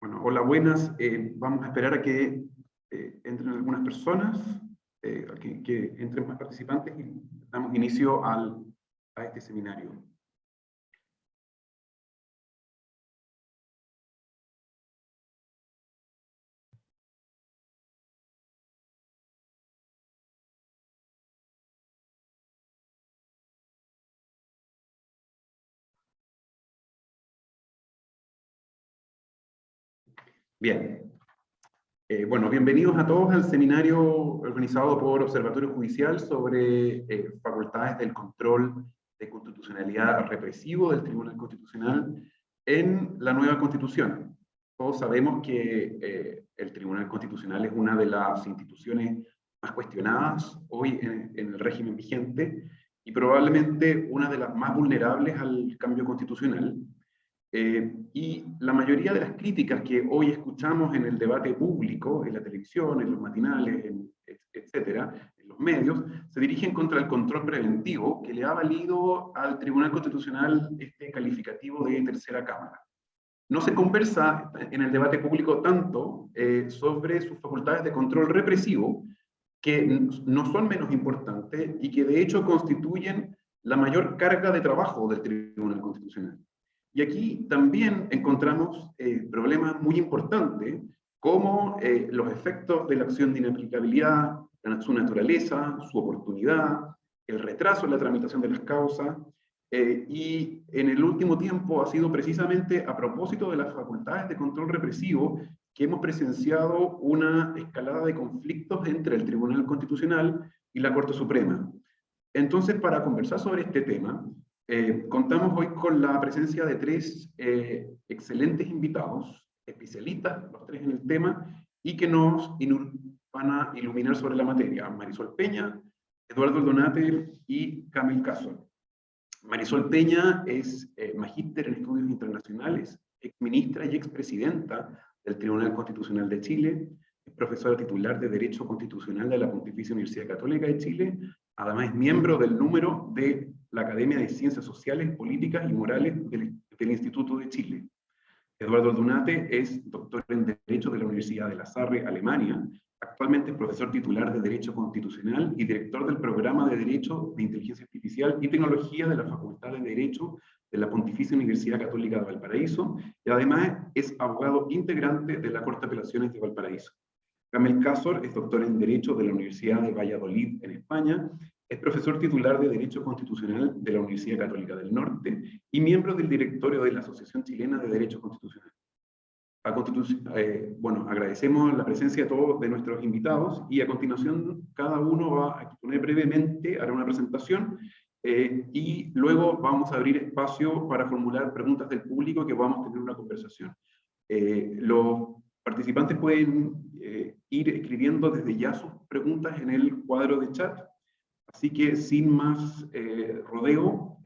Bueno, hola, buenas. Vamos a esperar a que entren algunas personas, a que entren más participantes y damos inicio a este seminario. Bien. Bueno, bienvenidos a todos al seminario organizado por Observatorio Judicial sobre facultades del control de constitucionalidad represivo del Tribunal Constitucional en la nueva Constitución. Todos sabemos que el Tribunal Constitucional es una de las instituciones más cuestionadas hoy en el régimen vigente y probablemente una de las más vulnerables al cambio constitucional. Y la mayoría de las críticas que hoy escuchamos en el debate público, en la televisión, en los matinales, etcétera, en los medios, se dirigen contra el control preventivo que le ha valido al Tribunal Constitucional este calificativo de tercera cámara. No se conversa en el debate público tanto sobre sus facultades de control represivo, que no son menos importantes y que de hecho constituyen la mayor carga de trabajo del Tribunal Constitucional. Y aquí también encontramos problemas muy importantes, como los efectos de la acción de inaplicabilidad, su naturaleza, su oportunidad, el retraso en la tramitación de las causas, y en el último tiempo ha sido precisamente a propósito de las facultades de control represivo que hemos presenciado una escalada de conflictos entre el Tribunal Constitucional y la Corte Suprema. Entonces, para conversar sobre este tema, contamos hoy con la presencia de tres excelentes invitados, especialistas, los tres en el tema, y que nos van a iluminar sobre la materia: Marisol Peña, Eduardo Aldunate y Camil Casol. Marisol Peña es magíster en estudios internacionales, exministra y expresidenta del Tribunal Constitucional de Chile, es profesora titular de Derecho Constitucional de la Pontificia Universidad Católica de Chile, además es miembro del número de la Academia de Ciencias Sociales, Políticas y Morales del Instituto de Chile. Eduardo Aldunate es doctor en Derecho de la Universidad de La Salle, Alemania. Actualmente es profesor titular de Derecho Constitucional y director del Programa de Derecho de Inteligencia Artificial y Tecnología de la Facultad de Derecho de la Pontificia Universidad Católica de Valparaíso, y además es abogado integrante de la Corte de Apelaciones de Valparaíso. Camil Casol es doctor en Derecho de la Universidad de Valladolid, en España, es profesor titular de Derecho Constitucional de la Universidad Católica del Norte y miembro del directorio de la Asociación Chilena de Derecho Constitucional. Bueno, agradecemos la presencia de todos de nuestros invitados y a continuación cada uno va a exponer brevemente, hará una presentación y luego vamos a abrir espacio para formular preguntas del público que vamos a tener una conversación. Los participantes pueden ir escribiendo desde ya sus preguntas en el cuadro de chat, así que sin más rodeo,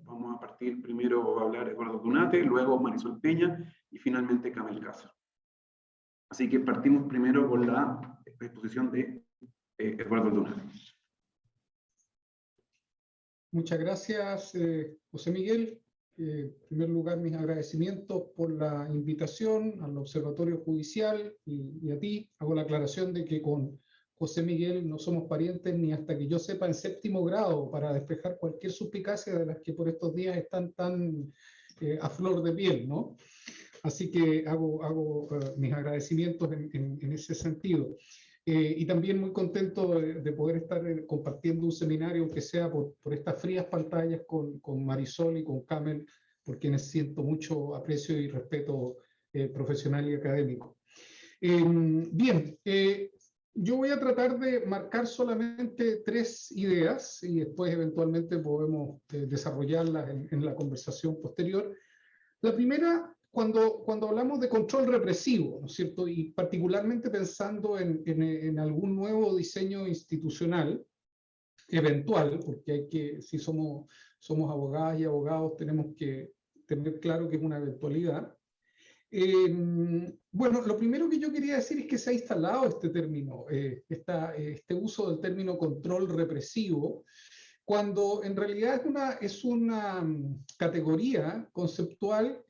vamos a partir primero, va a hablar Eduardo Aldunate, luego Marisol Peña y finalmente Camil Casol. Así que partimos primero con la exposición de Eduardo Aldunate. Muchas gracias, José Miguel. En primer lugar, mis agradecimientos por la invitación al Observatorio Judicial y a ti. Hago la aclaración de que con José Miguel no somos parientes ni hasta que yo sepa en séptimo grado, para despejar cualquier suspicacia de las que por estos días están tan a flor de piel, ¿no? Así que hago mis agradecimientos en ese sentido. Y también muy contento de poder estar compartiendo un seminario, aunque sea por estas frías pantallas, con Marisol y con Camil, por quienes siento mucho aprecio y respeto profesional y académico. Bien, yo voy a tratar de marcar solamente tres ideas y después eventualmente podemos desarrollarlas en la conversación posterior. La primera, cuando hablamos de control represivo, ¿no es cierto? Y particularmente pensando en algún nuevo diseño institucional eventual, porque si somos abogadas y abogados, tenemos que tener claro que es una eventualidad. Bueno, lo primero que yo quería decir es que se ha instalado este término, este uso del término control represivo, cuando en realidad es una categoría conceptual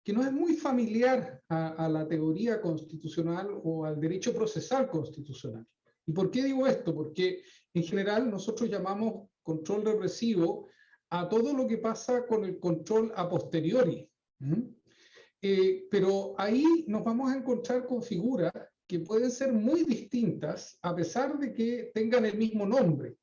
que no es muy familiar a la teoría constitucional o al derecho procesal constitucional. ¿Y por qué digo esto? Porque en general nosotros llamamos control represivo a todo lo que pasa con el control a posteriori. Pero ahí nos vamos a encontrar con figuras que pueden ser muy distintas a pesar de que tengan el mismo nombre.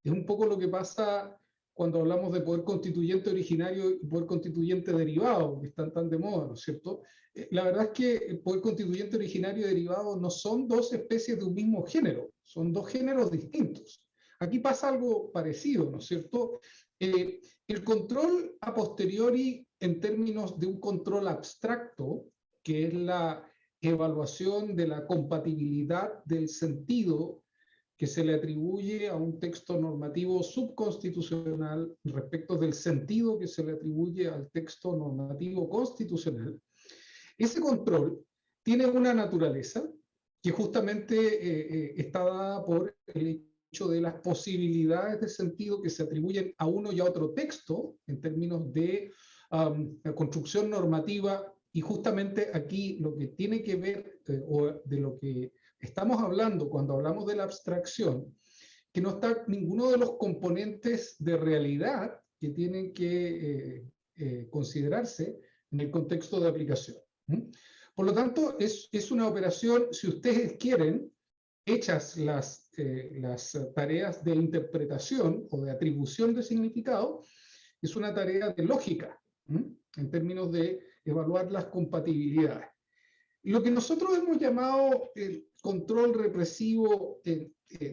Es un poco lo que pasa cuando hablamos de poder constituyente originario y poder constituyente derivado, que están tan de moda, ¿no es cierto? La verdad es que el poder constituyente originario y derivado no son dos especies de un mismo género, son dos géneros distintos. Aquí pasa algo parecido, ¿no es cierto? El control a posteriori en términos de un control abstracto, que es la evaluación de la compatibilidad del sentido que se le atribuye a un texto normativo subconstitucional respecto del sentido que se le atribuye al texto normativo constitucional, ese control tiene una naturaleza que justamente está dada por el hecho de las posibilidades de sentido que se atribuyen a uno y a otro texto en términos de construcción normativa, y justamente aquí lo que tiene que ver, o de lo que estamos hablando cuando hablamos de la abstracción, que no está ninguno de los componentes de realidad que tienen que considerarse en el contexto de aplicación. Por lo tanto, es una operación, si ustedes quieren, hechas las tareas de interpretación o de atribución de significado, es una tarea de lógica, en términos de evaluar las compatibilidades. Lo que nosotros hemos llamado el control represivo,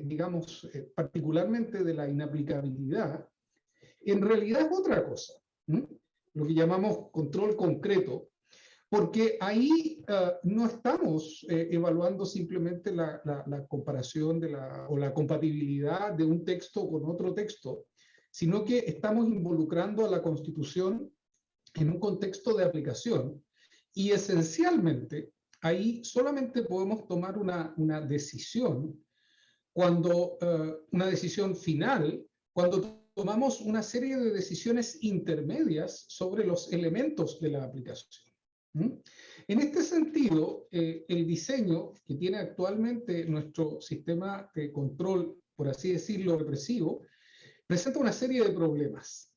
digamos, particularmente de la inaplicabilidad, en realidad es otra cosa, lo que llamamos control concreto, porque ahí no estamos evaluando simplemente la comparación o la compatibilidad de un texto con otro texto, sino que estamos involucrando a la Constitución en un contexto de aplicación, y esencialmente ahí solamente podemos tomar una decisión cuando, una decisión final, cuando tomamos una serie de decisiones intermedias sobre los elementos de la aplicación. En este sentido, el diseño que tiene actualmente nuestro sistema de control, por así decirlo, represivo, presenta una serie de problemas.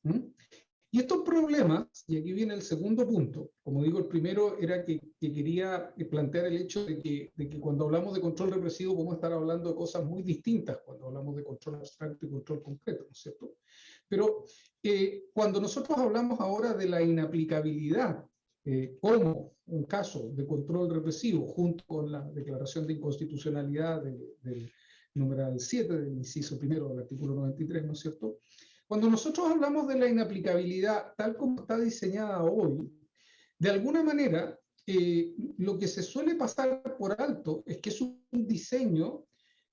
Y estos problemas, y aquí viene el segundo punto, como digo, el primero era que quería plantear el hecho de que cuando hablamos de control represivo podemos estar hablando de cosas muy distintas cuando hablamos de control abstracto y control concreto, ¿no es cierto? Pero cuando nosotros hablamos ahora de la inaplicabilidad como un caso de control represivo, junto con la declaración de inconstitucionalidad del numeral 7 del inciso primero del artículo 93, ¿no es cierto? Cuando nosotros hablamos de la inaplicabilidad tal como está diseñada hoy, de alguna manera lo que se suele pasar por alto es que es un diseño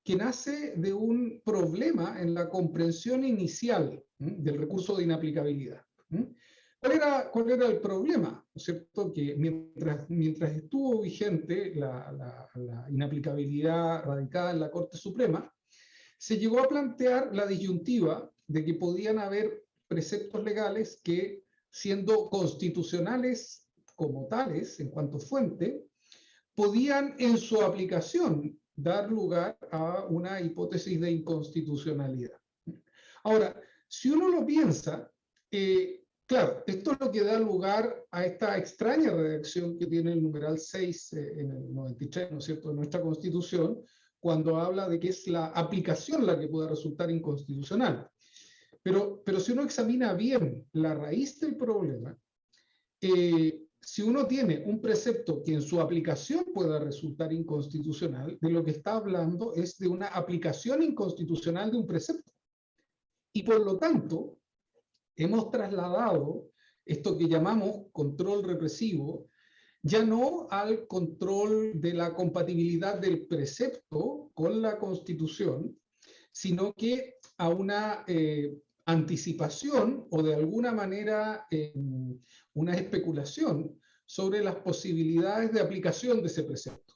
que nace de un problema en la comprensión inicial del recurso de inaplicabilidad. ¿Cuál era el problema? ¿No es cierto? Que mientras estuvo vigente la inaplicabilidad radicada en la Corte Suprema, se llegó a plantear la disyuntiva de que podían haber preceptos legales que, siendo constitucionales como tales, en cuanto fuente, podían en su aplicación dar lugar a una hipótesis de inconstitucionalidad. Ahora, si uno lo piensa, claro, esto es lo que da lugar a esta extraña redacción que tiene el numeral 6 en el 93, ¿no es cierto?, de nuestra Constitución, cuando habla de que es la aplicación la que puede resultar inconstitucional. Pero si uno examina bien la raíz del problema, si uno tiene un precepto que en su aplicación pueda resultar inconstitucional, de lo que está hablando es de una aplicación inconstitucional de un precepto. Y por lo tanto, hemos trasladado esto que llamamos control represivo, ya no al control de la compatibilidad del precepto con la Constitución, sino que a una anticipación o de alguna manera una especulación sobre las posibilidades de aplicación de ese precepto.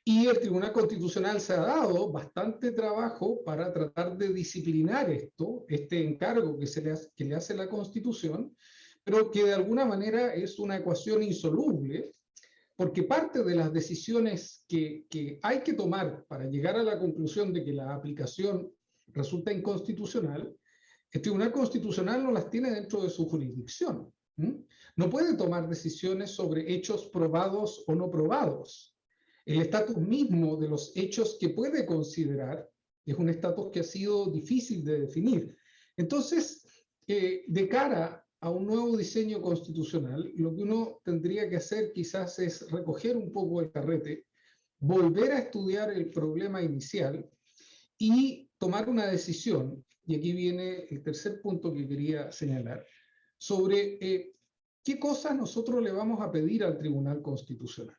Y el Tribunal Constitucional se ha dado bastante trabajo para tratar de disciplinar esto, este encargo que le hace la Constitución, pero que de alguna manera es una ecuación insoluble, porque parte de las decisiones que hay que tomar para llegar a la conclusión de que la aplicación resulta inconstitucional, el Tribunal Constitucional no las tiene dentro de su jurisdicción. No puede tomar decisiones sobre hechos probados o no probados. El estatus mismo de los hechos que puede considerar es un estatus que ha sido difícil de definir. Entonces, de cara a un nuevo diseño constitucional, lo que uno tendría que hacer quizás es recoger un poco el carrete, volver a estudiar el problema inicial y tomar una decisión, y aquí viene el tercer punto que quería señalar, sobre qué cosas nosotros le vamos a pedir al Tribunal Constitucional.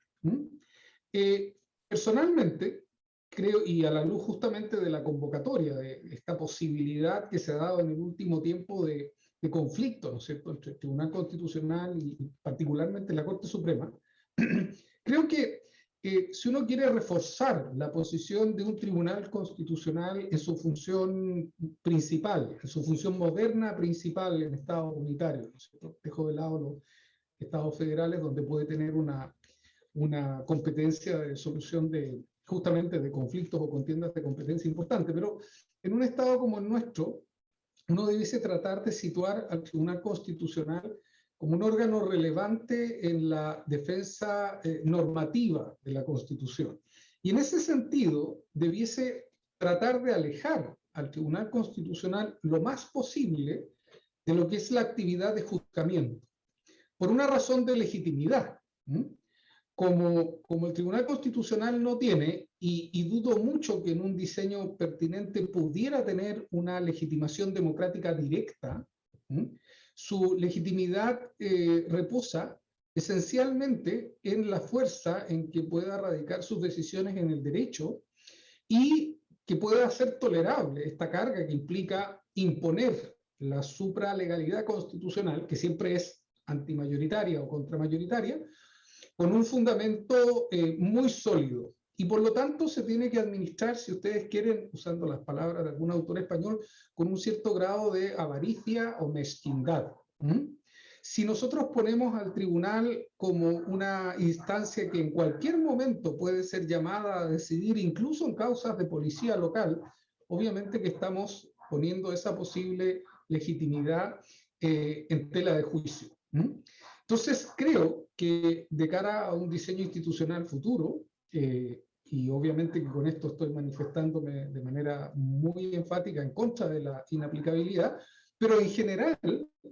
Personalmente, creo, y a la luz justamente de la convocatoria, de esta posibilidad que se ha dado en el último tiempo de conflicto, ¿no es cierto?, entre el Tribunal Constitucional y particularmente la Corte Suprema, creo que si uno quiere reforzar la posición de un Tribunal Constitucional en su función principal, en su función moderna principal en Estados unitarios, ¿no es cierto?, dejo de lado los Estados federales donde puede tener una competencia de solución justamente de conflictos o contiendas de competencia importante, pero en un Estado como el nuestro, uno debiese tratar de situar al Tribunal Constitucional como un órgano relevante en la defensa normativa de la Constitución. Y en ese sentido, debiese tratar de alejar al Tribunal Constitucional lo más posible de lo que es la actividad de juzgamiento, por una razón de legitimidad. Como el Tribunal Constitucional no tiene, y dudo mucho que en un diseño pertinente pudiera tener una legitimación democrática directa, su legitimidad reposa esencialmente en la fuerza en que pueda radicar sus decisiones en el derecho y que pueda hacer tolerable esta carga que implica imponer la supralegalidad constitucional, que siempre es antimayoritaria o contramayoritaria, con un fundamento muy sólido. Y por lo tanto se tiene que administrar, si ustedes quieren, usando las palabras de algún autor español, con un cierto grado de avaricia o mezquindad. Si nosotros ponemos al tribunal como una instancia que en cualquier momento puede ser llamada a decidir, incluso en causas de policía local, obviamente que estamos poniendo esa posible legitimidad en tela de juicio. Entonces, creo que de cara a un diseño institucional futuro, y obviamente que con esto estoy manifestándome de manera muy enfática en contra de la inaplicabilidad, pero en general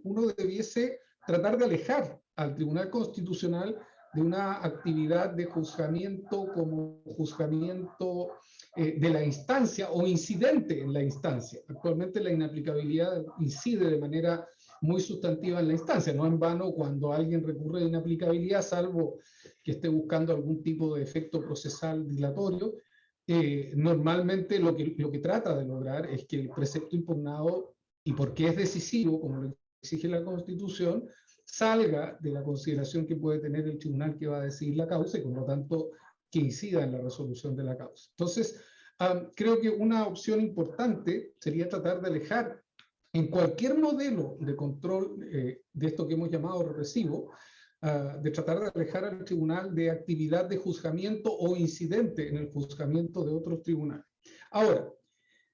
uno debiese tratar de alejar al Tribunal Constitucional de una actividad de juzgamiento como juzgamiento de la instancia o incidente en la instancia. Actualmente la inaplicabilidad incide de manera muy sustantiva en la instancia, no en vano cuando alguien recurre a inaplicabilidad, salvo que esté buscando algún tipo de efecto procesal dilatorio, normalmente lo que trata de lograr es que el precepto impugnado, y porque es decisivo, como lo exige la Constitución, salga de la consideración que puede tener el tribunal que va a decidir la causa y por lo tanto que incida en la resolución de la causa. Entonces, creo que una opción importante sería tratar de alejar en cualquier modelo de control de esto que hemos llamado represivo, de tratar de alejar al tribunal de actividad de juzgamiento o incidente en el juzgamiento de otros tribunales. Ahora,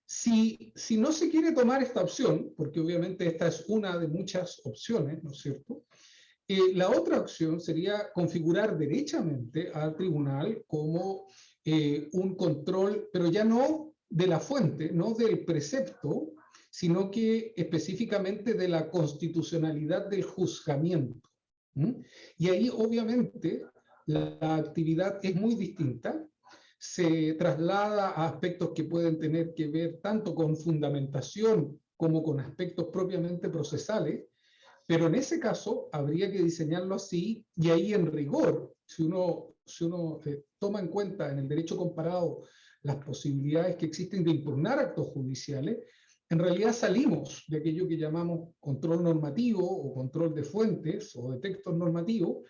si no se quiere tomar esta opción, porque obviamente esta es una de muchas opciones, ¿no es cierto?, la otra opción sería configurar derechamente al tribunal como un control, pero ya no de la fuente, no del precepto, sino que específicamente de la constitucionalidad del juzgamiento. Y ahí obviamente la actividad es muy distinta, se traslada a aspectos que pueden tener que ver tanto con fundamentación como con aspectos propiamente procesales, pero en ese caso habría que diseñarlo así, y ahí en rigor, si uno toma en cuenta en el derecho comparado las posibilidades que existen de impugnar actos judiciales, en realidad salimos de aquello que llamamos control normativo o control de fuentes o de textos normativos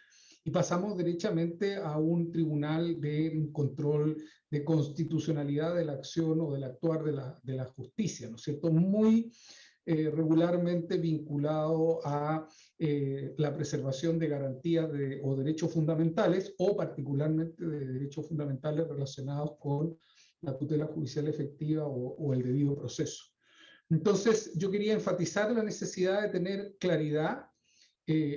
y pasamos derechamente a un tribunal de control de constitucionalidad de la acción o del actuar de la justicia, ¿no es cierto? Muy regularmente vinculado a la preservación de garantías o derechos fundamentales, o particularmente de derechos fundamentales relacionados con la tutela judicial efectiva o el debido proceso. Entonces, yo quería enfatizar la necesidad de tener claridad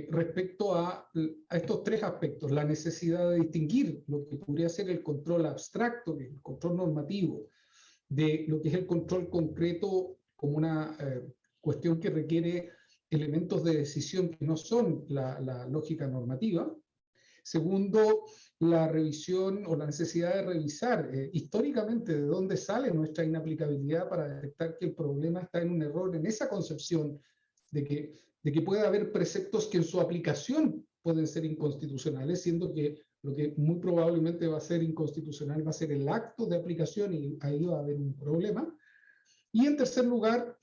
respecto a estos tres aspectos: la necesidad de distinguir lo que podría ser el control abstracto, que es el control normativo, de lo que es el control concreto como una cuestión que requiere elementos de decisión que no son la lógica normativa. Segundo, la revisión o la necesidad de revisar históricamente de dónde sale nuestra inaplicabilidad para detectar que el problema está en un error en esa concepción de que puede haber preceptos que en su aplicación pueden ser inconstitucionales, siendo que lo que muy probablemente va a ser inconstitucional va a ser el acto de aplicación, y ahí va a haber un problema. Y en tercer lugar,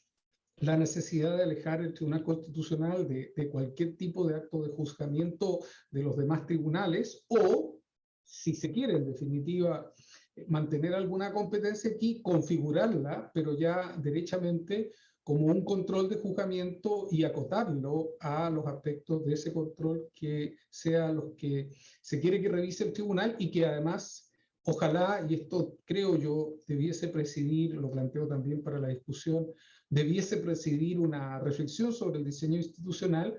la necesidad de alejar el Tribunal Constitucional de cualquier tipo de acto de juzgamiento de los demás tribunales, o, si se quiere, en definitiva, mantener alguna competencia aquí, configurarla, pero ya derechamente, como un control de juzgamiento, y acotarlo a los aspectos de ese control que sean los que se quiere que revise el tribunal, y que además, ojalá, y esto creo yo debiese presidir, lo planteo también para la discusión, debiese presidir una reflexión sobre el diseño institucional,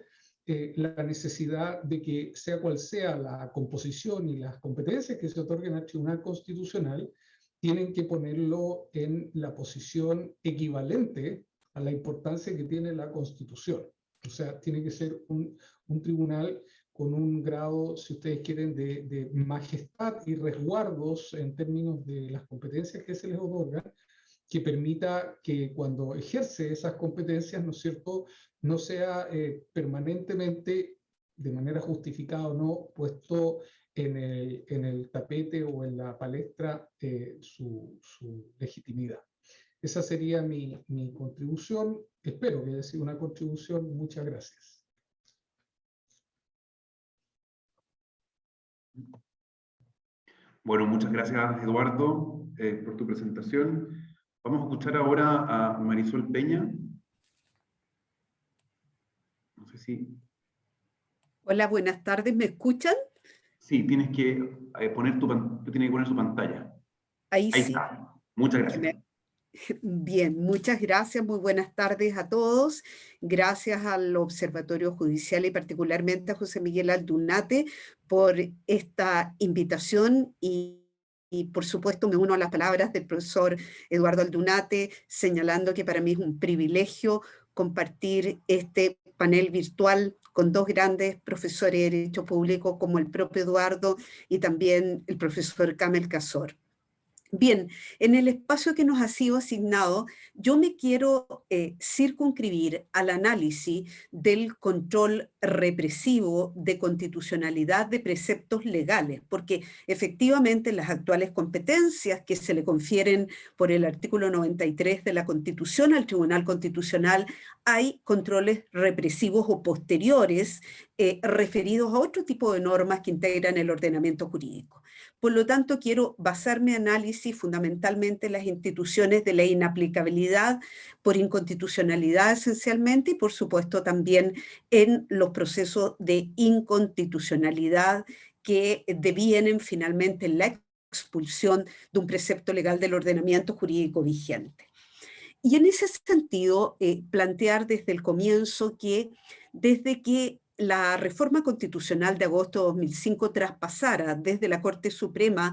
la necesidad de que, sea cual sea la composición y las competencias que se otorguen al Tribunal Constitucional, tienen que ponerlo en la posición equivalente a la importancia que tiene la Constitución. O sea, tiene que ser un tribunal con un grado, si ustedes quieren, de majestad y resguardos en términos de las competencias que se les otorgan, que permita que cuando ejerce esas competencias, ¿no es cierto?, no sea permanentemente, de manera justificada o no, puesto en el tapete o en la palestra su legitimidad. Esa sería mi contribución. Espero que haya sido una contribución. Muchas gracias. Bueno, muchas gracias, Eduardo, por tu presentación. Vamos a escuchar ahora a Marisol Peña. No sé si... Hola, buenas tardes, ¿me escuchan? Sí, tienes que poner su pantalla. Ahí sí. Está. Muchas gracias. Bien, muchas gracias, muy buenas tardes a todos. Gracias al Observatorio Judicial y particularmente a José Miguel Aldunate por esta invitación, y por supuesto me uno a las palabras del profesor Eduardo Aldunate, señalando que para mí es un privilegio compartir este panel virtual con dos grandes profesores de Derecho Público como el propio Eduardo y también el profesor Kamel Casor. Bien, en el espacio que nos ha sido asignado, yo me quiero circunscribir al análisis del control represivo de constitucionalidad de preceptos legales, porque efectivamente las actuales competencias que se le confieren por el artículo 93 de la Constitución al Tribunal Constitucional, hay controles represivos o posteriores referidos a otro tipo de normas que integran el ordenamiento jurídico. Por lo tanto, quiero basar mi análisis fundamentalmente en las instituciones de la inaplicabilidad por inconstitucionalidad esencialmente, y por supuesto también en los procesos de inconstitucionalidad que devienen finalmente en la expulsión de un precepto legal del ordenamiento jurídico vigente. Y en ese sentido, plantear desde el comienzo que desde que la reforma constitucional de agosto de 2005 traspasara desde la Corte Suprema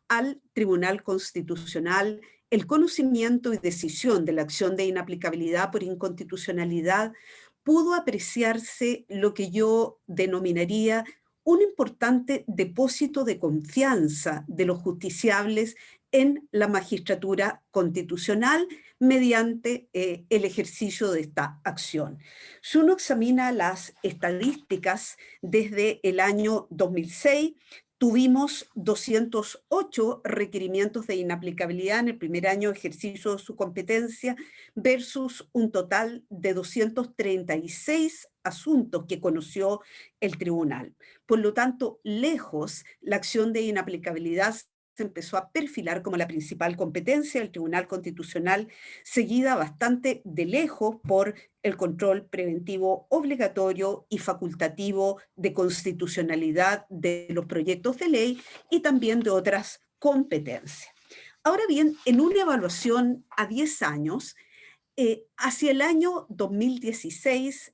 al Tribunal Constitucional el conocimiento y decisión de la acción de inaplicabilidad por inconstitucionalidad, pudo apreciarse lo que yo denominaría un importante depósito de confianza de los justiciables en la magistratura constitucional mediante el ejercicio de esta acción. Si uno examina las estadísticas desde el año 2006, tuvimos 208 requerimientos de inaplicabilidad en el primer año de ejercicio de su competencia versus un total de 236 asuntos que conoció el tribunal. Por lo tanto, lejos la acción de inaplicabilidad empezó a perfilar como la principal competencia del Tribunal Constitucional, seguida bastante de lejos por el control preventivo obligatorio y facultativo de constitucionalidad de los proyectos de ley y también de otras competencias. Ahora bien, en una evaluación a 10 años, hacia el año 2016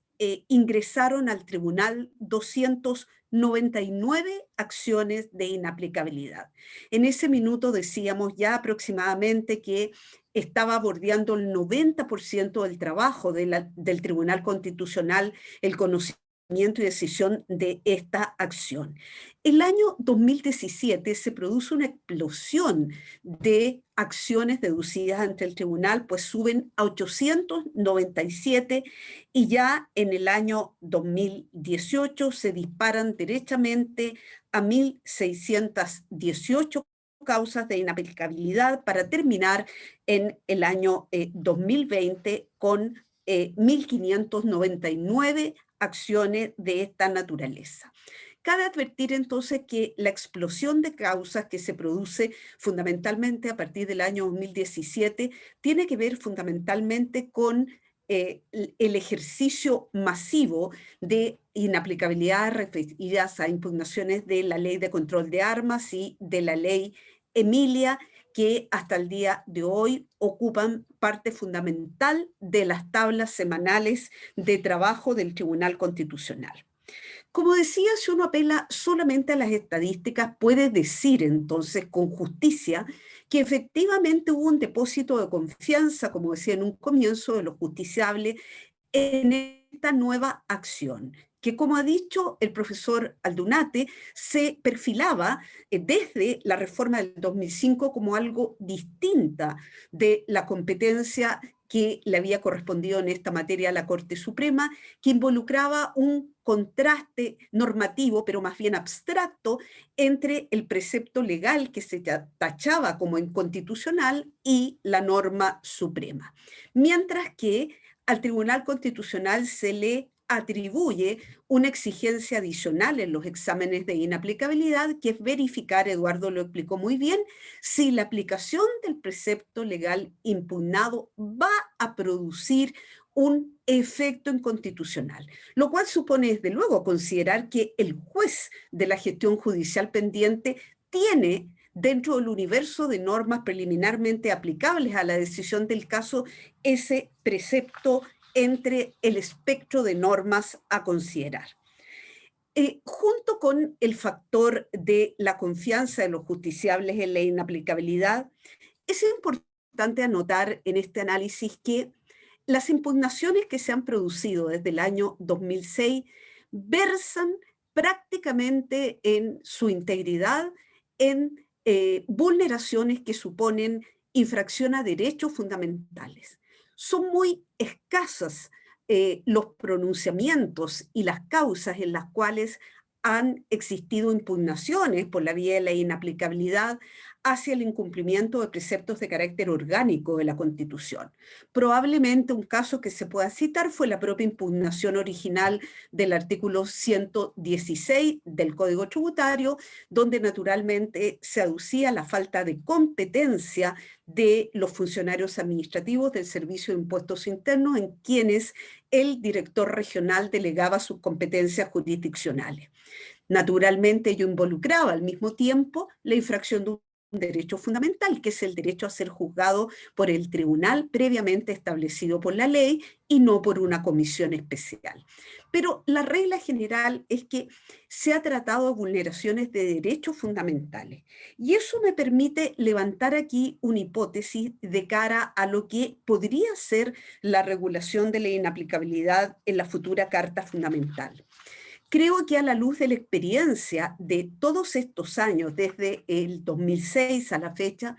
ingresaron al tribunal 299 acciones de inaplicabilidad. En ese minuto decíamos ya aproximadamente que estaba bordeando el 90% del trabajo del Tribunal Constitucional el conocimiento y decisión de esta acción. El año 2017 se produce una explosión de acciones deducidas ante el tribunal, pues suben a 897 y ya en el año 2018 se disparan derechamente a 1.618 causas de inaplicabilidad para terminar en el año 2020 con 1.599 acciones de esta naturaleza. Cabe advertir entonces que la explosión de causas que se produce fundamentalmente a partir del año 2017 tiene que ver fundamentalmente con el ejercicio masivo de inaplicabilidad referidas a impugnaciones de la Ley de Control de Armas y de la Ley Emilia, que hasta el día de hoy ocupan parte fundamental de las tablas semanales de trabajo del Tribunal Constitucional. Como decía, si uno apela solamente a las estadísticas, puede decir entonces con justicia que efectivamente hubo un depósito de confianza, como decía en un comienzo, de los justiciables en esta nueva acción, que como ha dicho el profesor Aldunate, se perfilaba desde la reforma del 2005 como algo distinta de la competencia que le había correspondido en esta materia a la Corte Suprema, que involucraba un contraste normativo, pero más bien abstracto, entre el precepto legal que se tachaba como inconstitucional y la norma suprema. Mientras que al Tribunal Constitucional se le atribuye una exigencia adicional en los exámenes de inaplicabilidad, que es verificar, Eduardo lo explicó muy bien, si la aplicación del precepto legal impugnado va a producir un efecto inconstitucional, lo cual supone desde luego considerar que el juez de la gestión judicial pendiente tiene dentro del universo de normas preliminarmente aplicables a la decisión del caso ese precepto entre el espectro de normas a considerar. Junto con el factor de la confianza de los justiciables en la inaplicabilidad, es importante anotar en este análisis que las impugnaciones que se han producido desde el año 2006 versan prácticamente en su integridad en vulneraciones que suponen infracción a derechos fundamentales. Son muy escasas los pronunciamientos y las causas en las cuales han existido impugnaciones por la vía de la inaplicabilidad hacia el incumplimiento de preceptos de carácter orgánico de la Constitución. Probablemente un caso que se pueda citar fue la propia impugnación original del artículo 116 del Código Tributario, donde naturalmente se aducía la falta de competencia de los funcionarios administrativos del Servicio de Impuestos Internos, en quienes el director regional delegaba sus competencias jurisdiccionales. Naturalmente, ello involucraba al mismo tiempo la infracción de un derecho fundamental, que es el derecho a ser juzgado por el tribunal previamente establecido por la ley y no por una comisión especial. Pero la regla general es que se ha tratado de vulneraciones de derechos fundamentales. Y eso me permite levantar aquí una hipótesis de cara a lo que podría ser la regulación de la inaplicabilidad en la futura Carta Fundamental. Creo que a la luz de la experiencia de todos estos años, desde el 2006 a la fecha,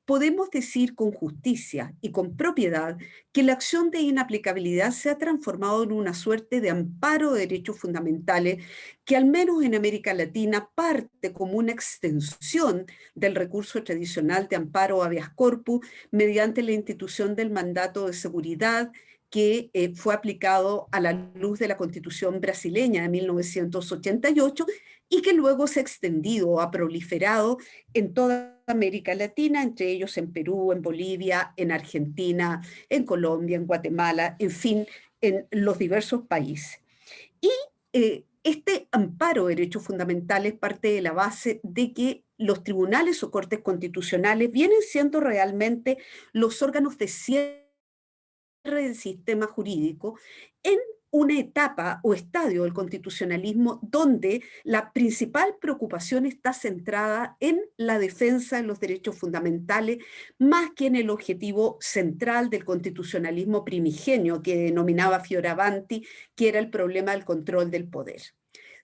podemos decir con justicia y con propiedad que la acción de inaplicabilidad se ha transformado en una suerte de amparo de derechos fundamentales que al menos en América Latina parte como una extensión del recurso tradicional de amparo habeas corpus mediante la institución del mandato de seguridad que fue aplicado a la luz de la Constitución brasileña de 1988 y que luego se ha extendido o ha proliferado en toda América Latina, entre ellos en Perú, en Bolivia, en Argentina, en Colombia, en Guatemala, en fin, en los diversos países. Y este amparo de derechos fundamentales parte de la base de que los tribunales o cortes constitucionales vienen siendo realmente los órganos de cierre del sistema jurídico en una etapa o estadio del constitucionalismo donde la principal preocupación está centrada en la defensa de los derechos fundamentales más que en el objetivo central del constitucionalismo primigenio que denominaba Fioravanti, que era el problema del control del poder.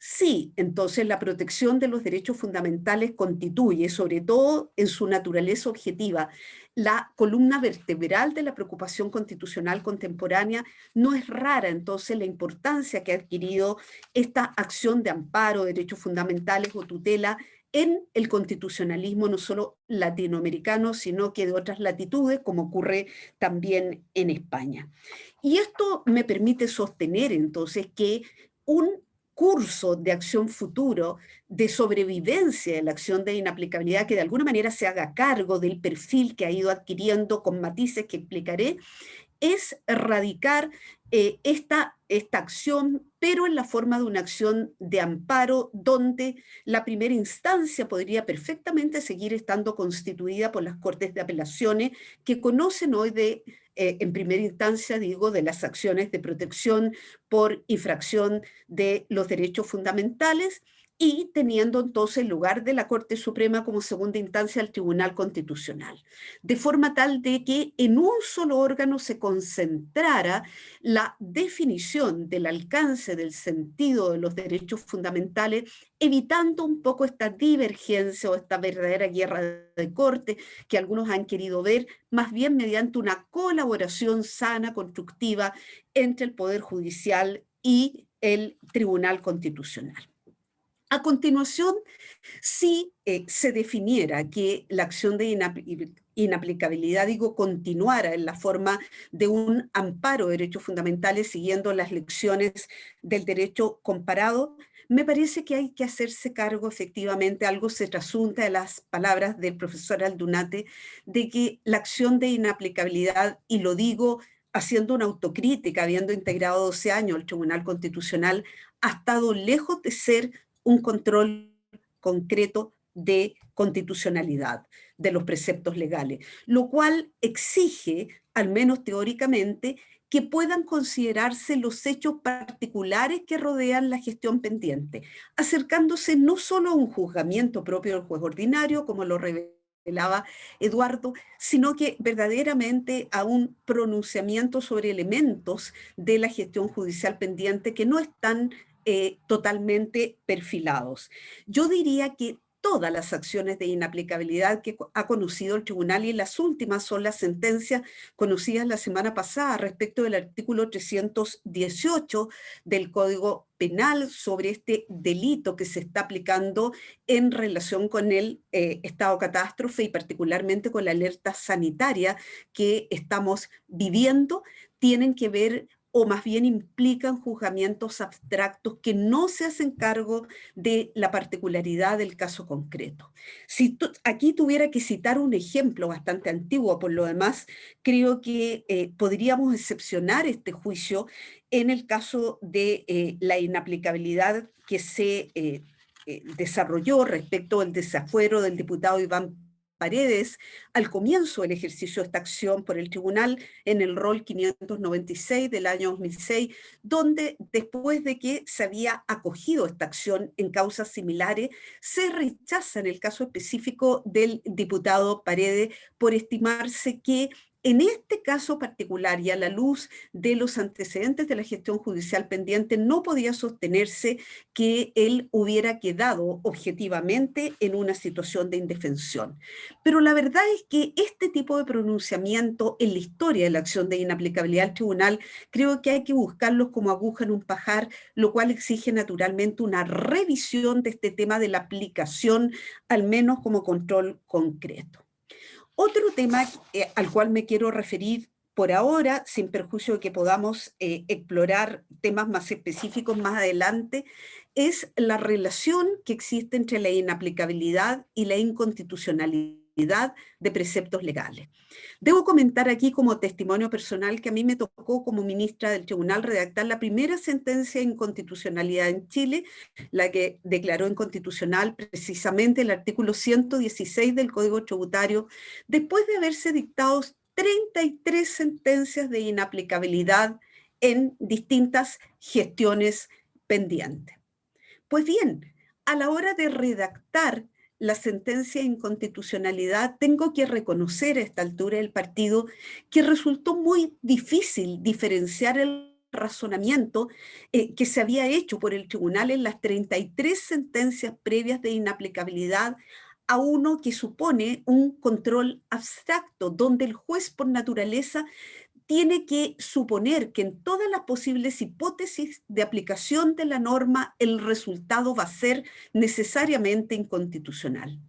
Sí, entonces la protección de los derechos fundamentales constituye, sobre todo en su naturaleza objetiva, la columna vertebral de la preocupación constitucional contemporánea. No es rara entonces la importancia que ha adquirido esta acción de amparo de derechos fundamentales o tutela en el constitucionalismo no solo latinoamericano, sino que de otras latitudes, como ocurre también en España. Y esto me permite sostener entonces que un curso de acción futuro, de sobrevivencia de la acción de inaplicabilidad, que de alguna manera se haga cargo del perfil que ha ido adquiriendo con matices que explicaré, es erradicar esta acción, pero en la forma de una acción de amparo donde la primera instancia podría perfectamente seguir estando constituida por las Cortes de Apelaciones que conocen hoy en primera instancia, digo, de las acciones de protección por infracción de los derechos fundamentales, y teniendo entonces el lugar de la Corte Suprema como segunda instancia al Tribunal Constitucional, de forma tal de que en un solo órgano se concentrara la definición del alcance del sentido de los derechos fundamentales, evitando un poco esta divergencia o esta verdadera guerra de corte que algunos han querido ver, más bien mediante una colaboración sana, constructiva entre el Poder Judicial y el Tribunal Constitucional. A continuación, si se definiera que la acción de inaplicabilidad, digo, continuara en la forma de un amparo de derechos fundamentales siguiendo las lecciones del derecho comparado, me parece que hay que hacerse cargo efectivamente, algo se trasunta de las palabras del profesor Aldunate, de que la acción de inaplicabilidad, y lo digo haciendo una autocrítica, habiendo integrado 12 años el Tribunal Constitucional, ha estado lejos de ser un control concreto de constitucionalidad de los preceptos legales, lo cual exige, al menos teóricamente, que puedan considerarse los hechos particulares que rodean la gestión pendiente, acercándose no solo a un juzgamiento propio del juez ordinario, como lo revelaba Eduardo, sino que verdaderamente a un pronunciamiento sobre elementos de la gestión judicial pendiente que no están totalmente perfilados. Yo diría que todas las acciones de inaplicabilidad que ha conocido el tribunal, y las últimas son las sentencias conocidas la semana pasada respecto del artículo 318 del Código Penal sobre este delito que se está aplicando en relación con el estado de catástrofe y particularmente con la alerta sanitaria que estamos viviendo, tienen que ver o más bien implican juzgamientos abstractos que no se hacen cargo de la particularidad del caso concreto. Si aquí tuviera que citar un ejemplo bastante antiguo, por lo demás, creo que podríamos excepcionar este juicio en el caso de la inaplicabilidad que se desarrolló respecto al desafuero del diputado Iván Paredes al comienzo del ejercicio de esta acción por el tribunal en el rol 596 del año 2006, donde después de que se había acogido esta acción en causas similares, se rechaza en el caso específico del diputado Paredes por estimarse que en este caso particular y a la luz de los antecedentes de la gestión judicial pendiente, no podía sostenerse que él hubiera quedado objetivamente en una situación de indefensión. Pero la verdad es que este tipo de pronunciamiento en la historia de la acción de inaplicabilidad al tribunal, creo que hay que buscarlos como aguja en un pajar, lo cual exige naturalmente una revisión de este tema de la aplicación, al menos como control concreto. Otro tema al cual me quiero referir por ahora, sin perjuicio de que podamos explorar temas más específicos más adelante, es la relación que existe entre la inaplicabilidad y la inconstitucionalidad de preceptos legales. Debo comentar aquí como testimonio personal que a mí me tocó como ministra del Tribunal redactar la primera sentencia de inconstitucionalidad en Chile, la que declaró inconstitucional precisamente el artículo 116 del Código Tributario, después de haberse dictado 33 sentencias de inaplicabilidad en distintas gestiones pendientes. Pues bien, a la hora de redactar la sentencia de inconstitucionalidad, tengo que reconocer a esta altura del partido que resultó muy difícil diferenciar el razonamiento que se había hecho por el tribunal en las 33 sentencias previas de inaplicabilidad a uno que supone un control abstracto, donde el juez por naturaleza tiene que suponer que en todas las posibles hipótesis de aplicación de la norma el resultado va a ser necesariamente inconstitucional.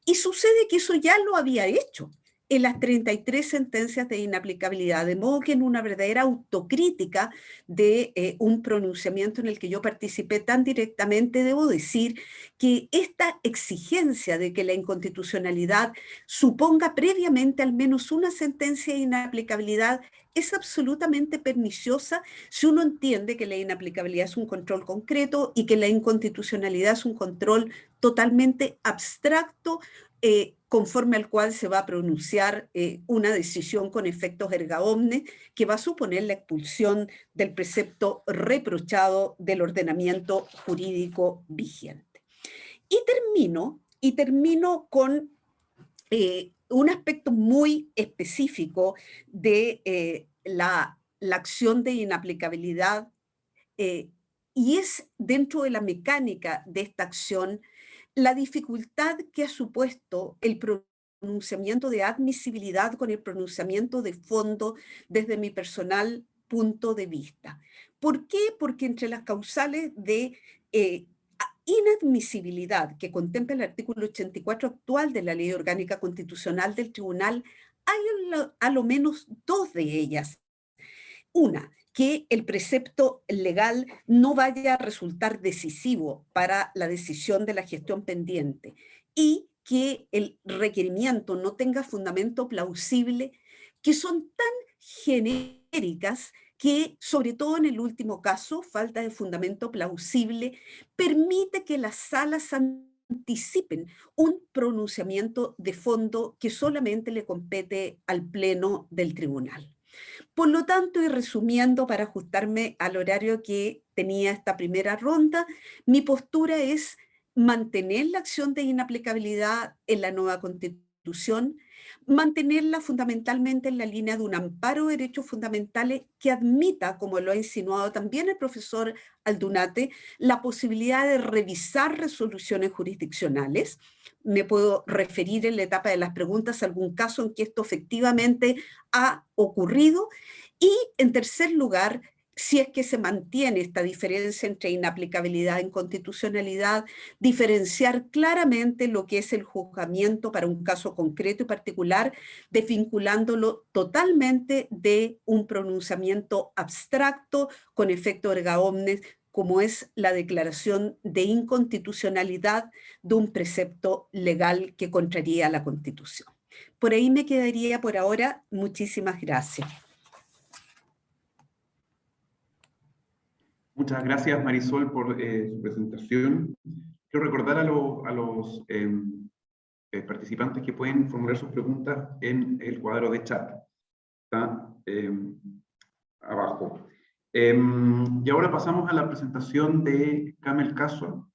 Y sucede que eso ya lo había hecho en las 33 sentencias de inaplicabilidad, de modo que en una verdadera autocrítica de un pronunciamiento en el que yo participé tan directamente, debo decir que esta exigencia de que la inconstitucionalidad suponga previamente al menos una sentencia de inaplicabilidad es absolutamente perniciosa si uno entiende que la inaplicabilidad es un control concreto y que la inconstitucionalidad es un control totalmente abstracto, conforme al cual se va a pronunciar una decisión con efectos erga omnes que va a suponer la expulsión del precepto reprochado del ordenamiento jurídico vigente. Y termino con un aspecto muy específico de la acción de inaplicabilidad y es dentro de la mecánica de esta acción la dificultad que ha supuesto el pronunciamiento de admisibilidad con el pronunciamiento de fondo desde mi personal punto de vista. ¿Por qué? Porque entre las causales de inadmisibilidad que contempla el artículo 84 actual de la Ley Orgánica Constitucional del Tribunal, hay a lo menos dos de ellas. Una, que el precepto legal no vaya a resultar decisivo para la decisión de la gestión pendiente y que el requerimiento no tenga fundamento plausible, que son tan genéricas que, sobre todo en el último caso, falta de fundamento plausible, permite que las salas anticipen un pronunciamiento de fondo que solamente le compete al pleno del tribunal. Por lo tanto, y resumiendo para ajustarme al horario que tenía esta primera ronda, mi postura es mantener la acción de inaplicabilidad en la nueva Constitución, mantenerla fundamentalmente en la línea de un amparo de derechos fundamentales que admita, como lo ha insinuado también el profesor Aldunate, la posibilidad de revisar resoluciones jurisdiccionales. Me puedo referir en la etapa de las preguntas a algún caso en que esto efectivamente ha ocurrido. Y en tercer lugar, si es que se mantiene esta diferencia entre inaplicabilidad e inconstitucionalidad, diferenciar claramente lo que es el juzgamiento para un caso concreto y particular, desvinculándolo totalmente de un pronunciamiento abstracto con efecto erga omnes, como es la declaración de inconstitucionalidad de un precepto legal que contraría la Constitución. Por ahí me quedaría por ahora. Muchísimas gracias. Muchas gracias, Marisol, por su presentación. Quiero recordar a los participantes que pueden formular sus preguntas en el cuadro de chat. Está abajo. Y ahora pasamos a la presentación de Kamel Kassoa.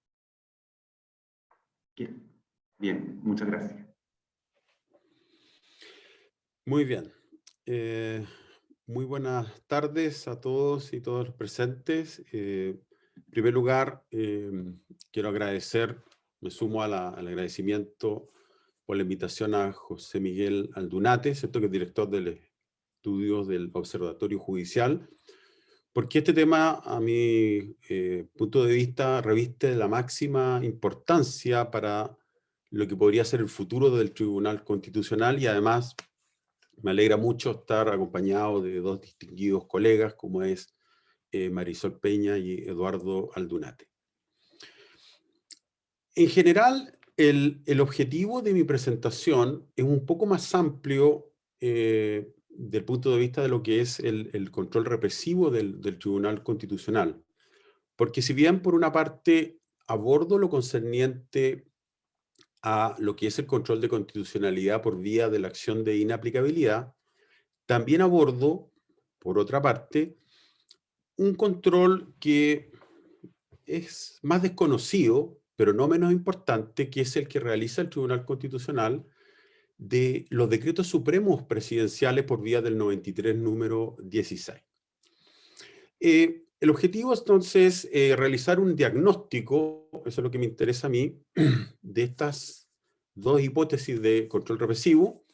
Bien, muchas gracias. Muy bien. Muy buenas tardes a todos y todos los presentes. En primer lugar, quiero agradecer, me sumo al agradecimiento por la invitación a José Miguel Aldunate, ¿cierto?, que es director del estudio del Observatorio Judicial, porque este tema, a mi punto de vista, reviste la máxima importancia para lo que podría ser el futuro del Tribunal Constitucional y además Me alegra mucho estar acompañado de dos distinguidos colegas, como es Marisol Peña y Eduardo Aldunate. En general, el objetivo de mi presentación es un poco más amplio del punto de vista de lo que es el control represivo del Tribunal Constitucional. Porque si bien por una parte abordo lo concerniente a lo que es el control de constitucionalidad por vía de la acción de inaplicabilidad, también abordo, por otra parte, un control que es más desconocido, pero no menos importante, que es el que realiza el Tribunal Constitucional de los decretos supremos presidenciales por vía del 93 número 16. El objetivo entonces es realizar un diagnóstico, eso es lo que me interesa a mí, de estas dos hipótesis de control represivo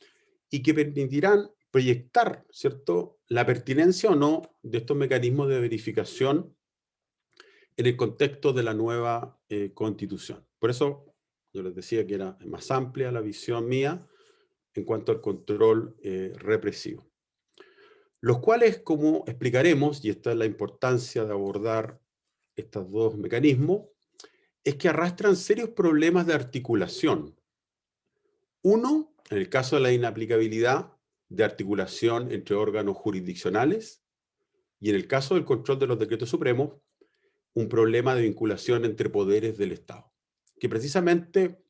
y que permitirán proyectar, ¿cierto?, la pertinencia o no de estos mecanismos de verificación en el contexto de la nueva Constitución. Por eso yo les decía que era más amplia la visión mía en cuanto al control represivo. Los cuales, como explicaremos, y esta es la importancia de abordar estos dos mecanismos, es que arrastran serios problemas de articulación. Uno, en el caso de la inaplicabilidad, de articulación entre órganos jurisdiccionales, y en el caso del control de los decretos supremos, un problema de vinculación entre poderes del Estado, que precisamente,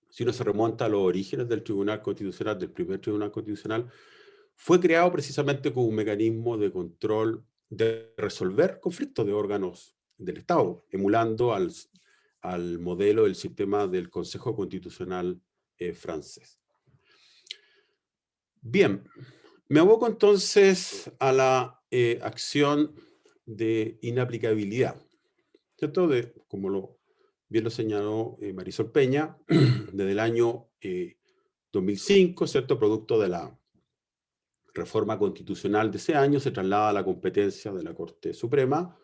si uno se remonta a los orígenes del Tribunal Constitucional, del primer Tribunal Constitucional, fue creado precisamente como un mecanismo de control, de resolver conflictos de órganos del Estado, emulando al modelo del sistema del Consejo Constitucional francés. Bien, me aboco entonces a la acción de inaplicabilidad, ¿cierto? Como bien lo señaló Marisol Peña, desde el año 2005, ¿cierto? Producto de la reforma constitucional de ese año, se traslada la competencia de la Corte Suprema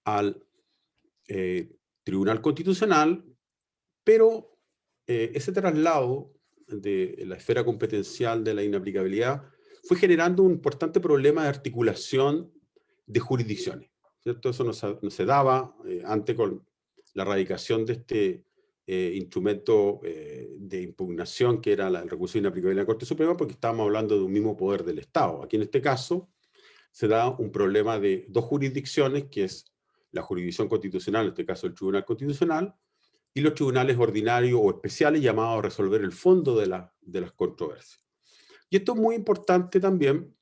al Tribunal Constitucional, pero ese traslado de la esfera competencial de la inaplicabilidad fue generando un importante problema de articulación de jurisdicciones, ¿cierto? Eso no se daba antes con la radicación de este instrumento de impugnación que era el recurso de inaplicabilidad de la Corte Suprema, porque estábamos hablando de un mismo poder del Estado. Aquí en este caso se da un problema de dos jurisdicciones, que es la jurisdicción constitucional, en este caso el Tribunal Constitucional, y los tribunales ordinarios o especiales llamados a resolver el fondo de las controversias. Y esto es muy importante también.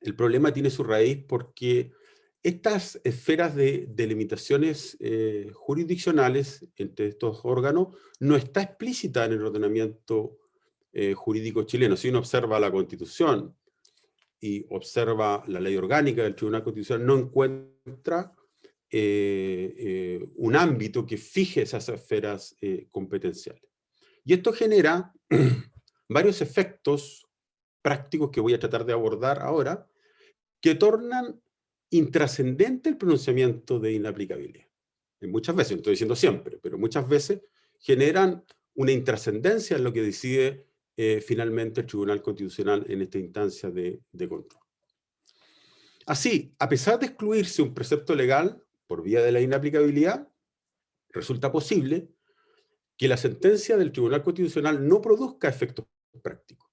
El problema tiene su raíz porque estas esferas de limitaciones jurisdiccionales entre estos órganos no está explícita en el ordenamiento jurídico chileno. Si uno observa la Constitución y observa la ley orgánica del Tribunal Constitucional, no encuentra un ámbito que fije esas esferas competenciales. Y esto genera varios efectos prácticos que voy a tratar de abordar ahora, que tornan intrascendente el pronunciamiento de inaplicabilidad. Muchas veces, no estoy diciendo siempre, pero muchas veces generan una intrascendencia en lo que decide finalmente el Tribunal Constitucional en esta instancia de control. Así, a pesar de excluirse un precepto legal por vía de la inaplicabilidad, resulta posible que la sentencia del Tribunal Constitucional no produzca efectos prácticos,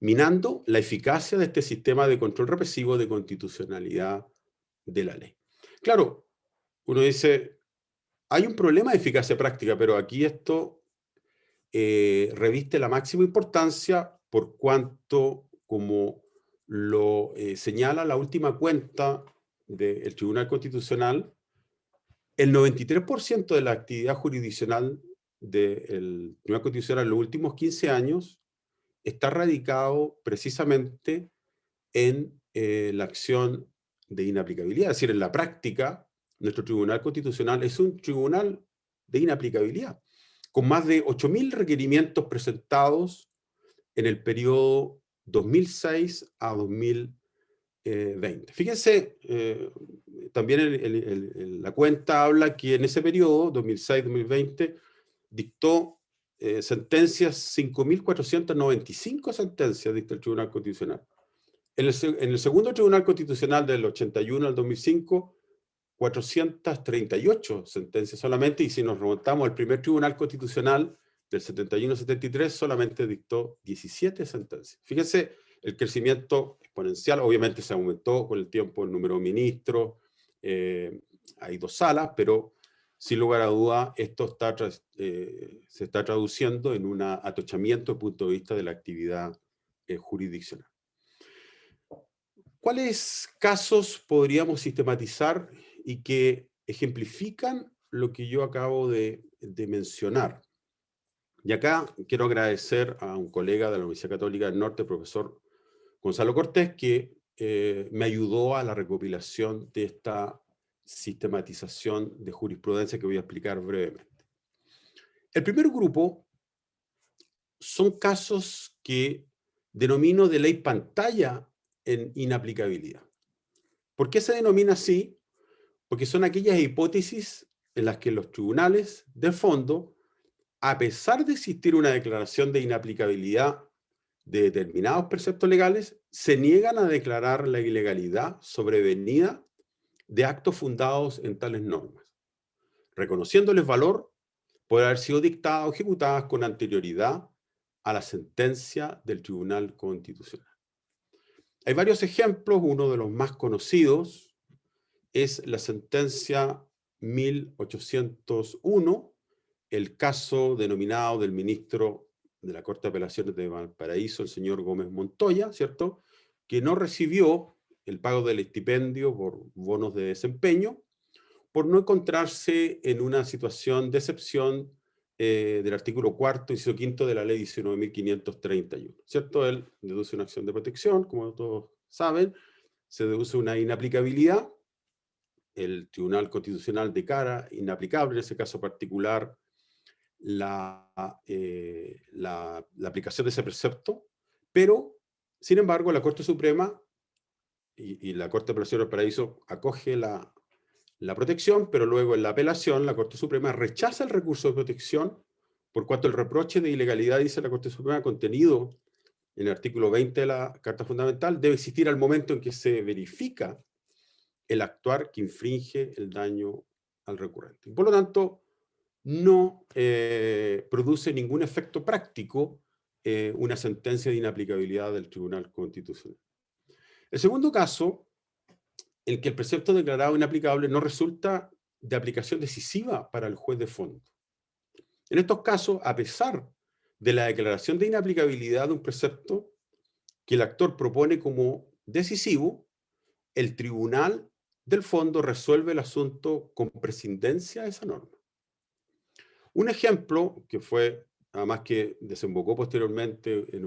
minando la eficacia de este sistema de control represivo de constitucionalidad de la ley. Claro, uno dice, hay un problema de eficacia práctica, pero aquí esto reviste la máxima importancia por cuanto, como lo señala la última cuenta del Tribunal Constitucional, el 93% de la actividad jurisdiccional del Tribunal Constitucional en los últimos 15 años está radicado precisamente en la acción de inaplicabilidad. Es decir, en la práctica, nuestro Tribunal Constitucional es un tribunal de inaplicabilidad, con más de 8.000 requerimientos presentados en el periodo 2006 a 2020. Fíjense, también la cuenta habla que en ese periodo, 2006-2020, dictó sentencias, 5.495 sentencias dicta el Tribunal Constitucional. En el segundo Tribunal Constitucional del 81 al 2005, 438 sentencias solamente, y si nos remontamos al primer Tribunal Constitucional del 71-73, solamente dictó 17 sentencias. Fíjense el crecimiento exponencial. Obviamente se aumentó con el tiempo el número de ministros, hay 2 salas, pero sin lugar a duda esto se está traduciendo en un atochamiento desde el punto de vista de la actividad jurisdiccional. ¿Cuáles casos podríamos sistematizar y que ejemplifican lo que yo acabo de mencionar? Y acá quiero agradecer a un colega de la Universidad Católica del Norte, el profesor Gonzalo Cortés, que me ayudó a la recopilación de esta sistematización de jurisprudencia que voy a explicar brevemente. El primer grupo son casos que denomino de ley pantalla en inaplicabilidad. ¿Por qué se denomina así? Porque son aquellas hipótesis en las que los tribunales de fondo, a pesar de existir una declaración de inaplicabilidad de determinados preceptos legales, se niegan a declarar la ilegalidad sobrevenida de actos fundados en tales normas, reconociéndoles valor por haber sido dictadas o ejecutadas con anterioridad a la sentencia del Tribunal Constitucional. Hay varios ejemplos. Uno de los más conocidos es la sentencia 1801, el caso denominado del ministro de la Corte de Apelaciones de Valparaíso, el señor Gómez Montoya, ¿cierto?, que no recibió el pago del estipendio por bonos de desempeño, por no encontrarse en una situación de excepción del artículo 4º, inciso 5º de la ley 19.531, ¿cierto? Él deduce una acción de protección, como todos saben, se deduce una inaplicabilidad, el Tribunal Constitucional declara inaplicable, en ese caso particular, la aplicación de ese precepto, pero, sin embargo, la Corte Suprema y la Corte de Apelaciones del Paraíso acoge la protección, pero luego en la apelación la Corte Suprema rechaza el recurso de protección, por cuanto el reproche de ilegalidad, dice la Corte Suprema, contenido en el artículo 20 de la Carta Fundamental, debe existir al momento en que se verifica el actuar que infringe el daño al recurrente. Por lo tanto, no produce ningún efecto práctico una sentencia de inaplicabilidad del Tribunal Constitucional. El segundo caso, en que el precepto declarado inaplicable no resulta de aplicación decisiva para el juez de fondo. En estos casos, a pesar de la declaración de inaplicabilidad de un precepto que el actor propone como decisivo, el tribunal del fondo resuelve el asunto con prescindencia de esa norma. Un ejemplo, que fue, además que desembocó posteriormente en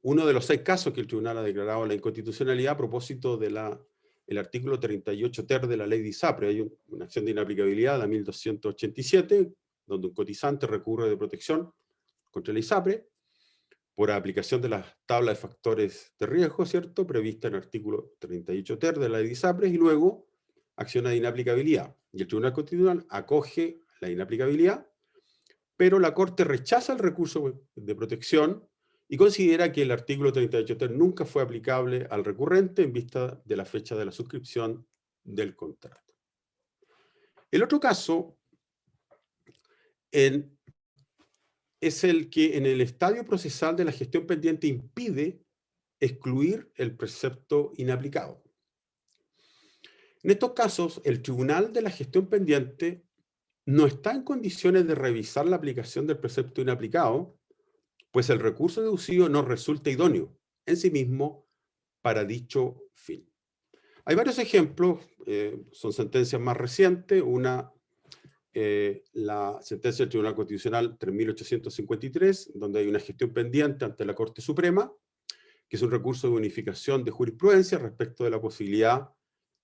uno de los 6 casos que el tribunal ha declarado la inconstitucionalidad a propósito del artículo 38 ter de la ley de ISAPRE. Hay una acción de inaplicabilidad, la 1287, donde un cotizante recurre de protección contra el ISAPRE por aplicación de las tablas de factores de riesgo, ¿cierto?, prevista en el artículo 38 ter de la ley de ISAPRE, y luego acciona de inaplicabilidad. Y el Tribunal Constitucional acoge la inaplicabilidad, pero la Corte rechaza el recurso de protección y considera que el artículo 38 ter nunca fue aplicable al recurrente en vista de la fecha de la suscripción del contrato. El otro caso es el que en el estadio procesal de la gestión pendiente impide excluir el precepto inaplicado. En estos casos, el tribunal de la gestión pendiente no está en condiciones de revisar la aplicación del precepto inaplicado, pues el recurso deducido no resulta idóneo en sí mismo para dicho fin. Hay varios ejemplos, son sentencias más recientes, la sentencia del Tribunal Constitucional 3.853, donde hay una gestión pendiente ante la Corte Suprema, que es un recurso de unificación de jurisprudencia respecto de la posibilidad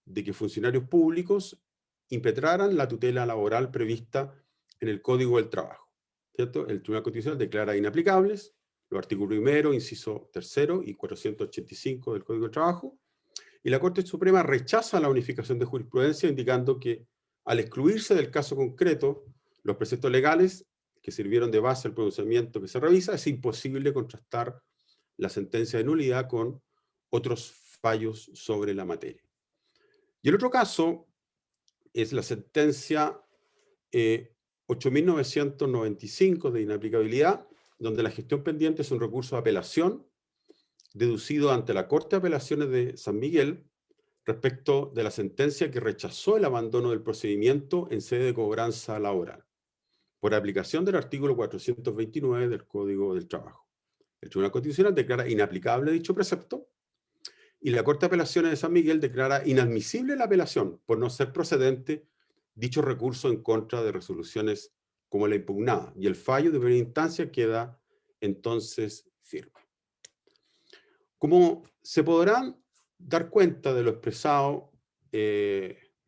de que funcionarios públicos impetraran la tutela laboral prevista en el Código del Trabajo, ¿cierto? El Tribunal Constitucional declara inaplicables los artículos 1º, inciso 3º y 485 del Código del Trabajo, y la Corte Suprema rechaza la unificación de jurisprudencia, indicando que al excluirse del caso concreto los preceptos legales que que sirvieron de base al pronunciamiento que se revisa, es imposible contrastar la sentencia de nulidad con otros fallos sobre la materia. Y el otro caso es la sentencia 8.995 de inaplicabilidad, donde la gestión pendiente es un recurso de apelación deducido ante la Corte de Apelaciones de San Miguel respecto de la sentencia que rechazó el abandono del procedimiento en sede de cobranza laboral, por aplicación del artículo 429 del Código del Trabajo. El Tribunal Constitucional declara inaplicable dicho precepto y la Corte de Apelaciones de San Miguel declara inadmisible la apelación por no ser procedente dicho recurso en contra de resoluciones como la impugnada, y el fallo de primera instancia queda entonces firme. Como se podrán dar cuenta de lo expresado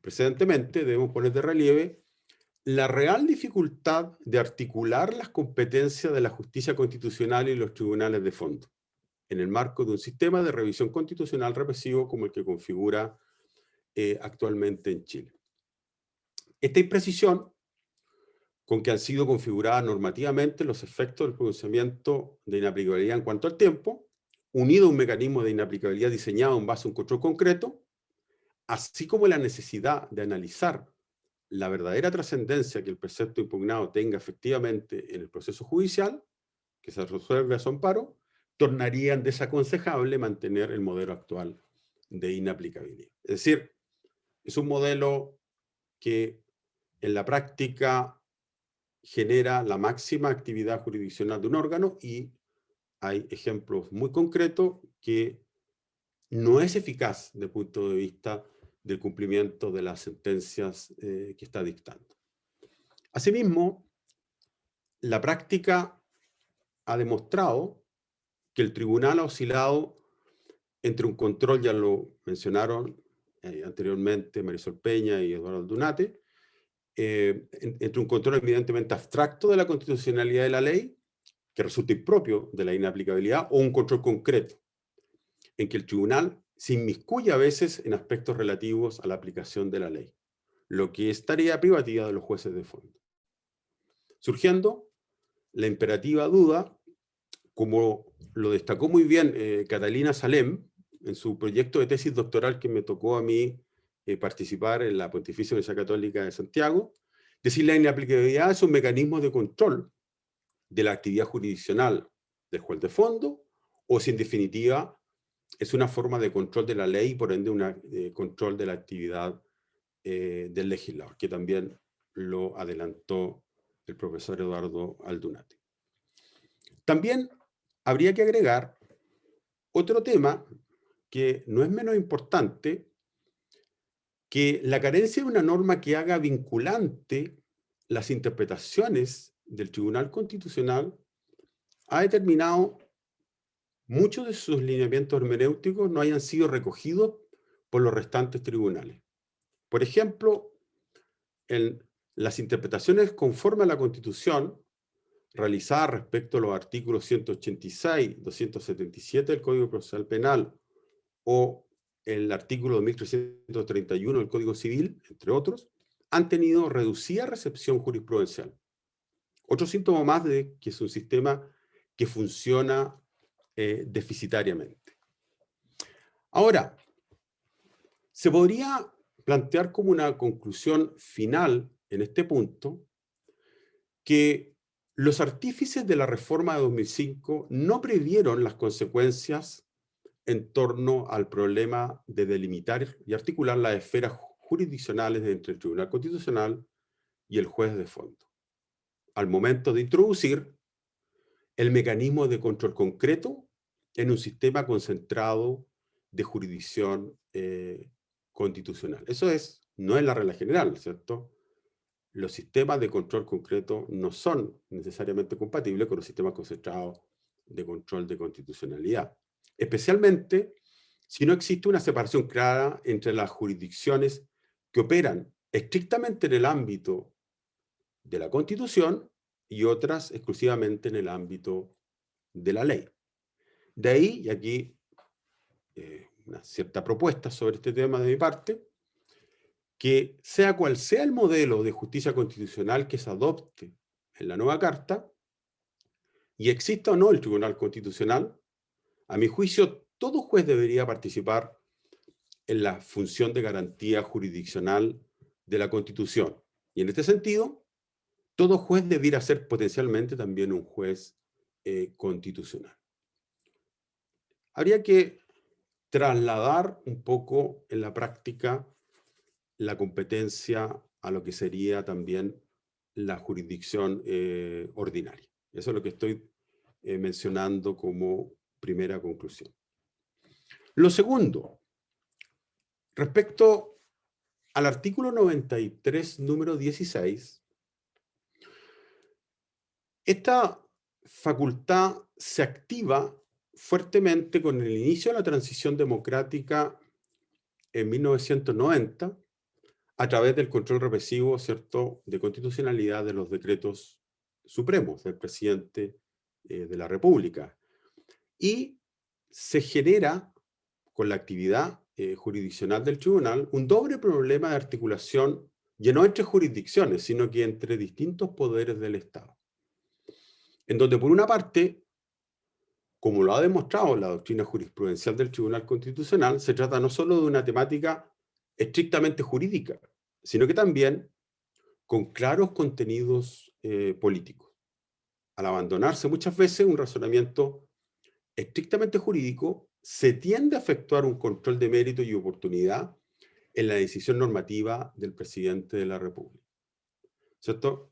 precedentemente, debemos poner de relieve la real dificultad de articular las competencias de la justicia constitucional y los tribunales de fondo, en el marco de un sistema de revisión constitucional represivo como el que configura actualmente en Chile. Esta imprecisión con que han sido configuradas normativamente los efectos del pronunciamiento de inaplicabilidad en cuanto al tiempo, unido a un mecanismo de inaplicabilidad diseñado en base a un control concreto, así como la necesidad de analizar la verdadera trascendencia que el precepto impugnado tenga efectivamente en el proceso judicial, que se resuelve a su amparo, tornarían desaconsejable mantener el modelo actual de inaplicabilidad. Es decir, es un modelo que en la práctica genera la máxima actividad jurisdiccional de un órgano y hay ejemplos muy concretos que no es eficaz desde el punto de vista del cumplimiento de las sentencias que está dictando. Asimismo, la práctica ha demostrado que el tribunal ha oscilado entre un control, ya lo mencionaron anteriormente Marisol Peña y Eduardo Aldunate, entre un control evidentemente abstracto de la constitucionalidad de la ley, que resulta impropio de la inaplicabilidad, o un control concreto, en que el tribunal se inmiscuye a veces en aspectos relativos a la aplicación de la ley, lo que es tarea privativa de los jueces de fondo. Surgiendo la imperativa duda, como lo destacó muy bien Catalina Salem en su proyecto de tesis doctoral que me tocó a mí participar en la Pontificia Universidad Católica de Santiago, de si la inaplicabilidad es un mecanismo de control de la actividad jurisdiccional del juez de fondo, o si en definitiva es una forma de control de la ley y por ende un control de la actividad del legislador, que también lo adelantó el profesor Eduardo Aldunate. También habría que agregar otro tema que no es menos importante, que la carencia de una norma que haga vinculante las interpretaciones del Tribunal Constitucional ha determinado muchos de sus lineamientos hermenéuticos no hayan sido recogidos por los restantes tribunales. Por ejemplo, en las interpretaciones conforme a la Constitución realizadas respecto a los artículos 186, 277 del Código Procesal Penal o el artículo 2331 del Código Civil, entre otros, han tenido reducida recepción jurisprudencial. Otro síntoma más de que es un sistema que funciona deficitariamente. Ahora, se podría plantear como una conclusión final en este punto que los artífices de la reforma de 2005 no previeron las consecuencias en torno al problema de delimitar y articular las esferas jurisdiccionales entre el Tribunal Constitucional y el juez de fondo, al momento de introducir el mecanismo de control concreto en un sistema concentrado de jurisdicción constitucional. Eso no es la regla general, ¿cierto? Los sistemas de control concreto no son necesariamente compatibles con los sistemas concentrados de control de constitucionalidad, especialmente si no existe una separación clara entre las jurisdicciones que operan estrictamente en el ámbito de la Constitución y otras exclusivamente en el ámbito de la ley. De ahí, y aquí una cierta propuesta sobre este tema de mi parte, que sea cual sea el modelo de justicia constitucional que se adopte en la nueva Carta, y exista o no el Tribunal Constitucional, a mi juicio, todo juez debería participar en la función de garantía jurisdiccional de la Constitución. Y en este sentido, todo juez debiera ser potencialmente también un juez constitucional. Habría que trasladar un poco en la práctica la competencia a lo que sería también la jurisdicción ordinaria. Eso es lo que estoy mencionando como primera conclusión. Lo segundo, respecto al artículo 93, número 16, esta facultad se activa fuertemente con el inicio de la transición democrática en 1990, a través del control represivo, ¿cierto?, de constitucionalidad de los decretos supremos del presidente de la República. Y se genera, con la actividad jurisdiccional del tribunal, un doble problema de articulación, ya no entre jurisdicciones, sino que entre distintos poderes del Estado. En donde, por una parte, como lo ha demostrado la doctrina jurisprudencial del Tribunal Constitucional, se trata no solo de una temática estrictamente jurídica, sino que también con claros contenidos políticos. Al abandonarse muchas veces un razonamiento estrictamente jurídico, se tiende a efectuar un control de mérito y oportunidad en la decisión normativa del presidente de la República. ¿Cierto?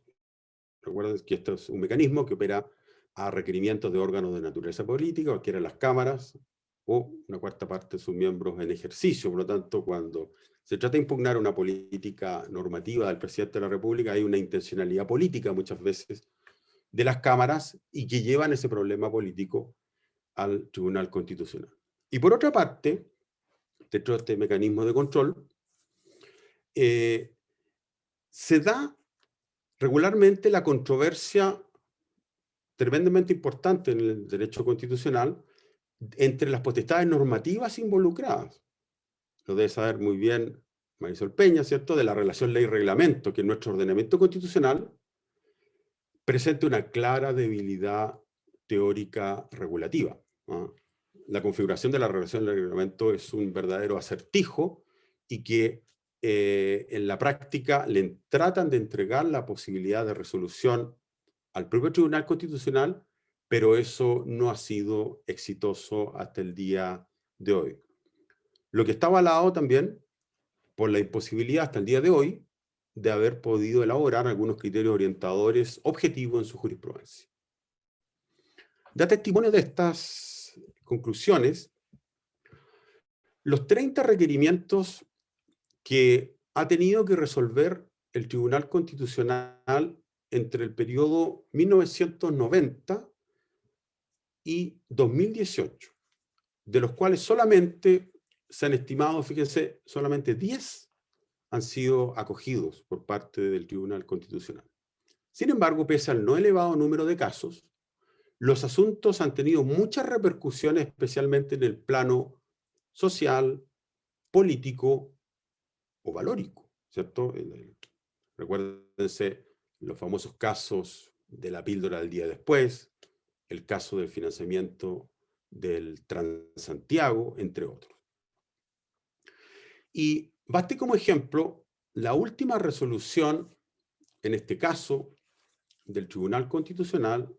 Recuerden que esto es un mecanismo que opera a requerimientos de órganos de naturaleza política, cualquiera de las cámaras, o una cuarta parte de sus miembros en ejercicio. Por lo tanto, cuando se trata de impugnar una política normativa del presidente de la República, hay una intencionalidad política muchas veces de las cámaras y que llevan ese problema político al Tribunal Constitucional. Y por otra parte, dentro de este mecanismo de control, se da regularmente la controversia tremendamente importante en el derecho constitucional entre las potestades normativas involucradas. Lo debe saber muy bien Marisol Peña, ¿cierto?, de la relación ley-reglamento, que en nuestro ordenamiento constitucional presenta una clara debilidad teórica regulativa, ¿no? La configuración de la relación ley-reglamento es un verdadero acertijo y que en la práctica le tratan de entregar la posibilidad de resolución al propio Tribunal Constitucional, pero eso no ha sido exitoso hasta el día de hoy. Lo que está avalado también por la imposibilidad hasta el día de hoy de haber podido elaborar algunos criterios orientadores objetivos en su jurisprudencia. Da testimonio de estas conclusiones los 30 requerimientos que ha tenido que resolver el Tribunal Constitucional entre el periodo 1990 y 2018, de los cuales solamente se han estimado, fíjense, solamente 10 han sido acogidos por parte del Tribunal Constitucional. Sin embargo, pese al no elevado número de casos, los asuntos han tenido muchas repercusiones, especialmente en el plano social, político o valórico, ¿cierto? Recuérdense los famosos casos de la píldora del día después, el caso del financiamiento del Transantiago, entre otros. Y baste como ejemplo la última resolución, en este caso, del Tribunal Constitucional,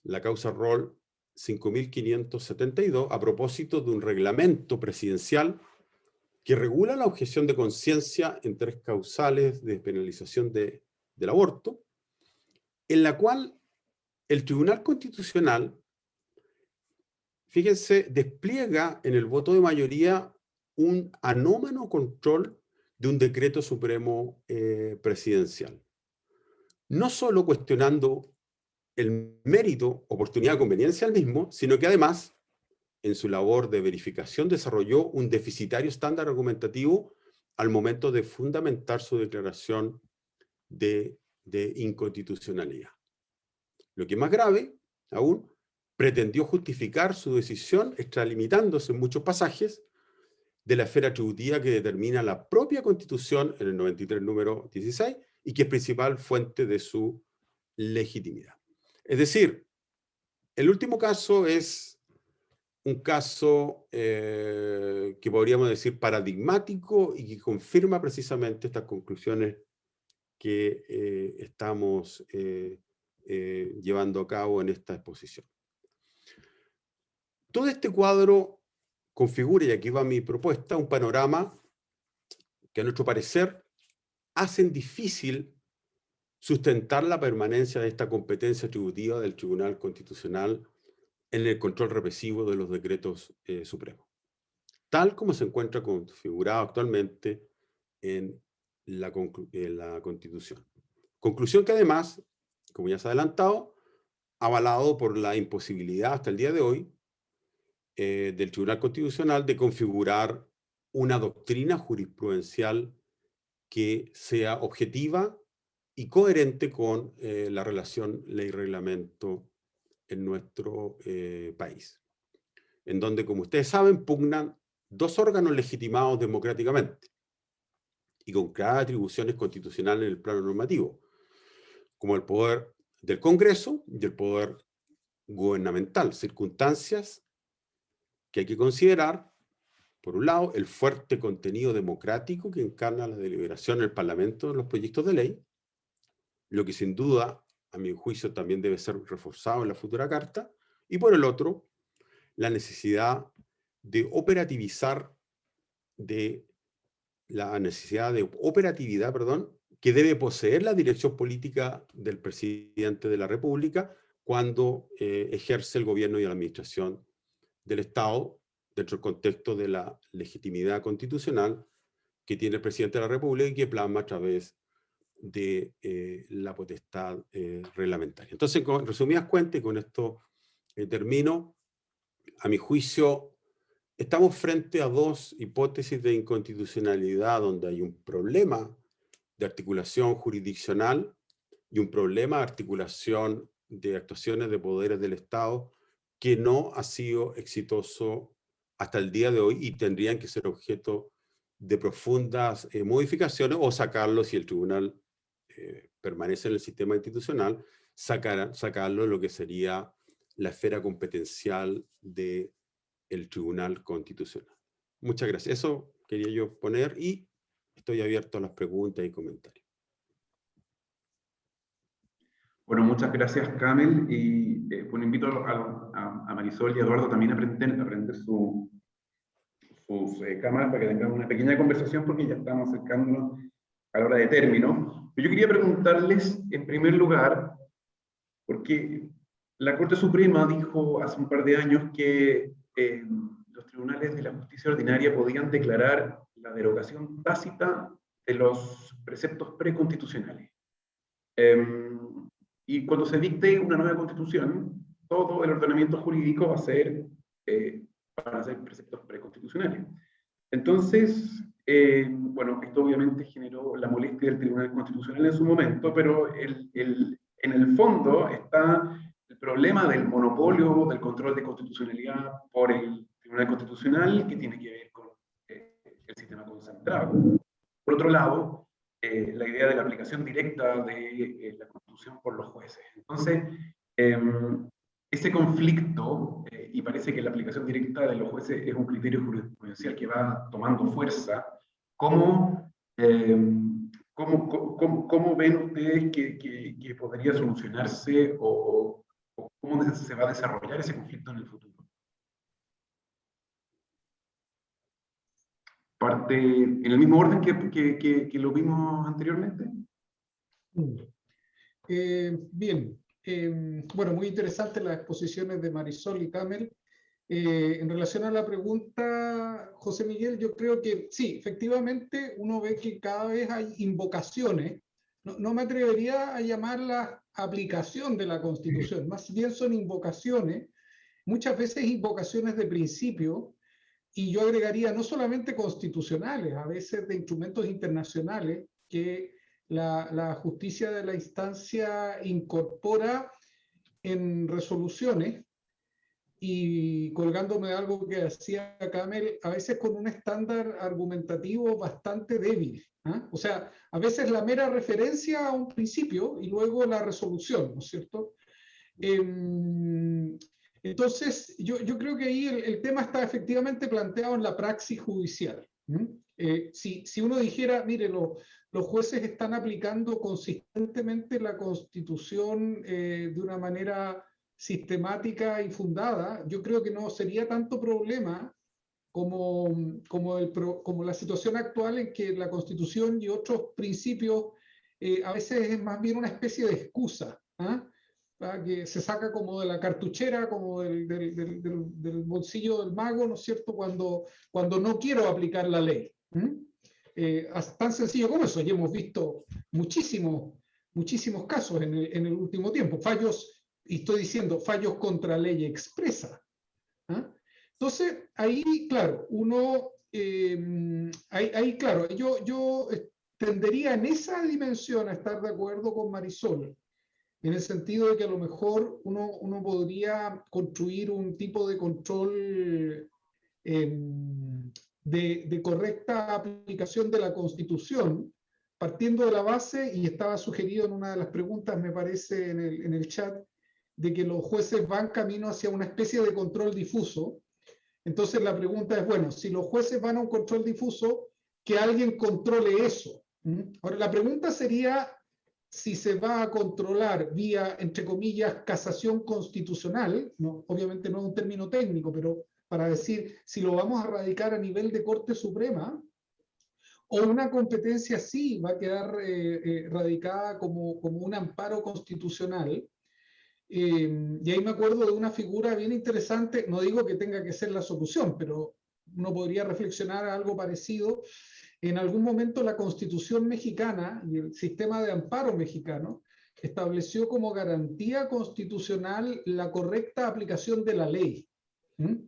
la causa Roll 5572, a propósito de un reglamento presidencial que regula la objeción de conciencia en 3 causales de penalización del aborto, en la cual el Tribunal Constitucional, fíjense, despliega en el voto de mayoría un anómalo control de un decreto supremo presidencial. No solo cuestionando el mérito, oportunidad, conveniencia al mismo, sino que además, en su labor de verificación, desarrolló un deficitario estándar argumentativo al momento de fundamentar su declaración de inconstitucionalidad. Lo que es más grave, aún, pretendió justificar su decisión extralimitándose en muchos pasajes de la esfera atributiva que determina la propia Constitución en el 93, número 16, y que es principal fuente de su legitimidad. Es decir, el último caso es un caso que podríamos decir paradigmático y que confirma precisamente estas conclusiones que estamos llevando a cabo en esta exposición. Todo este cuadro configura, y aquí va mi propuesta, un panorama que a nuestro parecer hacen difícil sustentar la permanencia de esta competencia atributiva del Tribunal Constitucional en el control represivo de los decretos supremos, tal como se encuentra configurado actualmente en la Constitución. Conclusión que además, como ya se ha adelantado, avalado por la imposibilidad hasta el día de hoy del Tribunal Constitucional de configurar una doctrina jurisprudencial que sea objetiva y coherente con la relación ley-reglamento en nuestro país, en donde, como ustedes saben, pugnan dos órganos legitimados democráticamente y con claras atribuciones constitucionales en el plano normativo, como el poder del Congreso y el poder gubernamental, circunstancias que hay que considerar, por un lado, el fuerte contenido democrático que encarna la deliberación en el Parlamento de los proyectos de ley, lo que sin duda, a mi juicio, también debe ser reforzado en la futura Carta, y por el otro, la necesidad de operativizar, que debe poseer la dirección política del presidente de la República cuando ejerce el gobierno y la administración del Estado dentro del contexto de la legitimidad constitucional que tiene el presidente de la República y que plasma a través de la potestad reglamentaria. Entonces, en resumidas cuentas, y con esto termino, a mi juicio, estamos frente a dos hipótesis de inconstitucionalidad donde hay un problema de articulación jurisdiccional y un problema de articulación de actuaciones de poderes del Estado que no ha sido exitoso hasta el día de hoy y tendrían que ser objeto de profundas modificaciones o sacarlo, si el tribunal permanece en el sistema institucional, sacarlo de lo que sería la esfera competencial del Tribunal Constitucional. Muchas gracias. Eso quería yo poner y estoy abierto a las preguntas y comentarios. Bueno, muchas gracias, Kamel, y bueno, invito a Marisol y a Eduardo también a prender sus cámaras para que tengamos una pequeña conversación porque ya estamos acercándonos a la hora de término. Pero yo quería preguntarles, en primer lugar, porque la Corte Suprema dijo hace un par de años que los tribunales de la justicia ordinaria podían declarar la derogación tácita de los preceptos preconstitucionales. Y cuando se dicte una nueva constitución, todo el ordenamiento jurídico van a ser preceptos preconstitucionales. Entonces, bueno, esto obviamente generó la molestia del Tribunal Constitucional en su momento, pero en el fondo está el problema del monopolio del control de constitucionalidad por el Tribunal Constitucional, que tiene que ver con el sistema concentrado. Por otro lado, la idea de la aplicación directa de la Constitución por los jueces. Entonces, ese conflicto, y parece que la aplicación directa de los jueces es un criterio jurisprudencial que va tomando fuerza, ¿cómo ven ustedes que podría solucionarse o cómo se va a desarrollar ese conflicto en el futuro? Parte en el mismo orden que lo vimos anteriormente. Bien, bueno, muy interesantes las exposiciones de Marisol y Kamel. En relación a la pregunta, José Miguel, yo creo que sí, efectivamente uno ve que cada vez hay invocaciones. No me atrevería a llamarlas aplicación de la Constitución, más bien son invocaciones, muchas veces invocaciones de principio, y yo agregaría no solamente constitucionales, a veces de instrumentos internacionales que la justicia de la instancia incorpora en resoluciones y colgándome de algo que hacía Kamel, a veces con un estándar argumentativo bastante débil. ¿Ah? O sea, a veces la mera referencia a un principio y luego la resolución, ¿no es cierto? Entonces, yo creo que ahí el tema está efectivamente planteado en la praxis judicial. Si uno dijera, mire, los jueces están aplicando consistentemente la Constitución de una manera sistemática y fundada, yo creo que no sería tanto problema como la situación actual en que la Constitución y otros principios a veces es más bien una especie de excusa, ¿ah? Que se saca como de la cartuchera, como del bolsillo del mago, ¿no es cierto?, cuando no quiero aplicar la ley. Tan sencillo como eso, y hemos visto muchísimos casos en el último tiempo, fallos, y estoy diciendo fallos contra ley expresa. ¿Ah? Entonces, ahí, claro, claro, yo tendería en esa dimensión a estar de acuerdo con Marisol, en el sentido de que a lo mejor uno podría construir un tipo de control de correcta aplicación de la Constitución, partiendo de la base, y estaba sugerido en una de las preguntas, me parece, en el chat, de que los jueces van camino hacia una especie de control difuso. Entonces la pregunta es, bueno, si los jueces van a un control difuso, que alguien controle eso. Ahora, la pregunta sería si se va a controlar vía, entre comillas, casación constitucional, no, obviamente no es un término técnico, pero para decir si lo vamos a radicar a nivel de Corte Suprema, o una competencia sí va a quedar radicada como un amparo constitucional. Y ahí me acuerdo de una figura bien interesante, no digo que tenga que ser la solución, pero uno podría reflexionar a algo parecido. En algún momento la Constitución mexicana y el sistema de amparo mexicano estableció como garantía constitucional la correcta aplicación de la ley.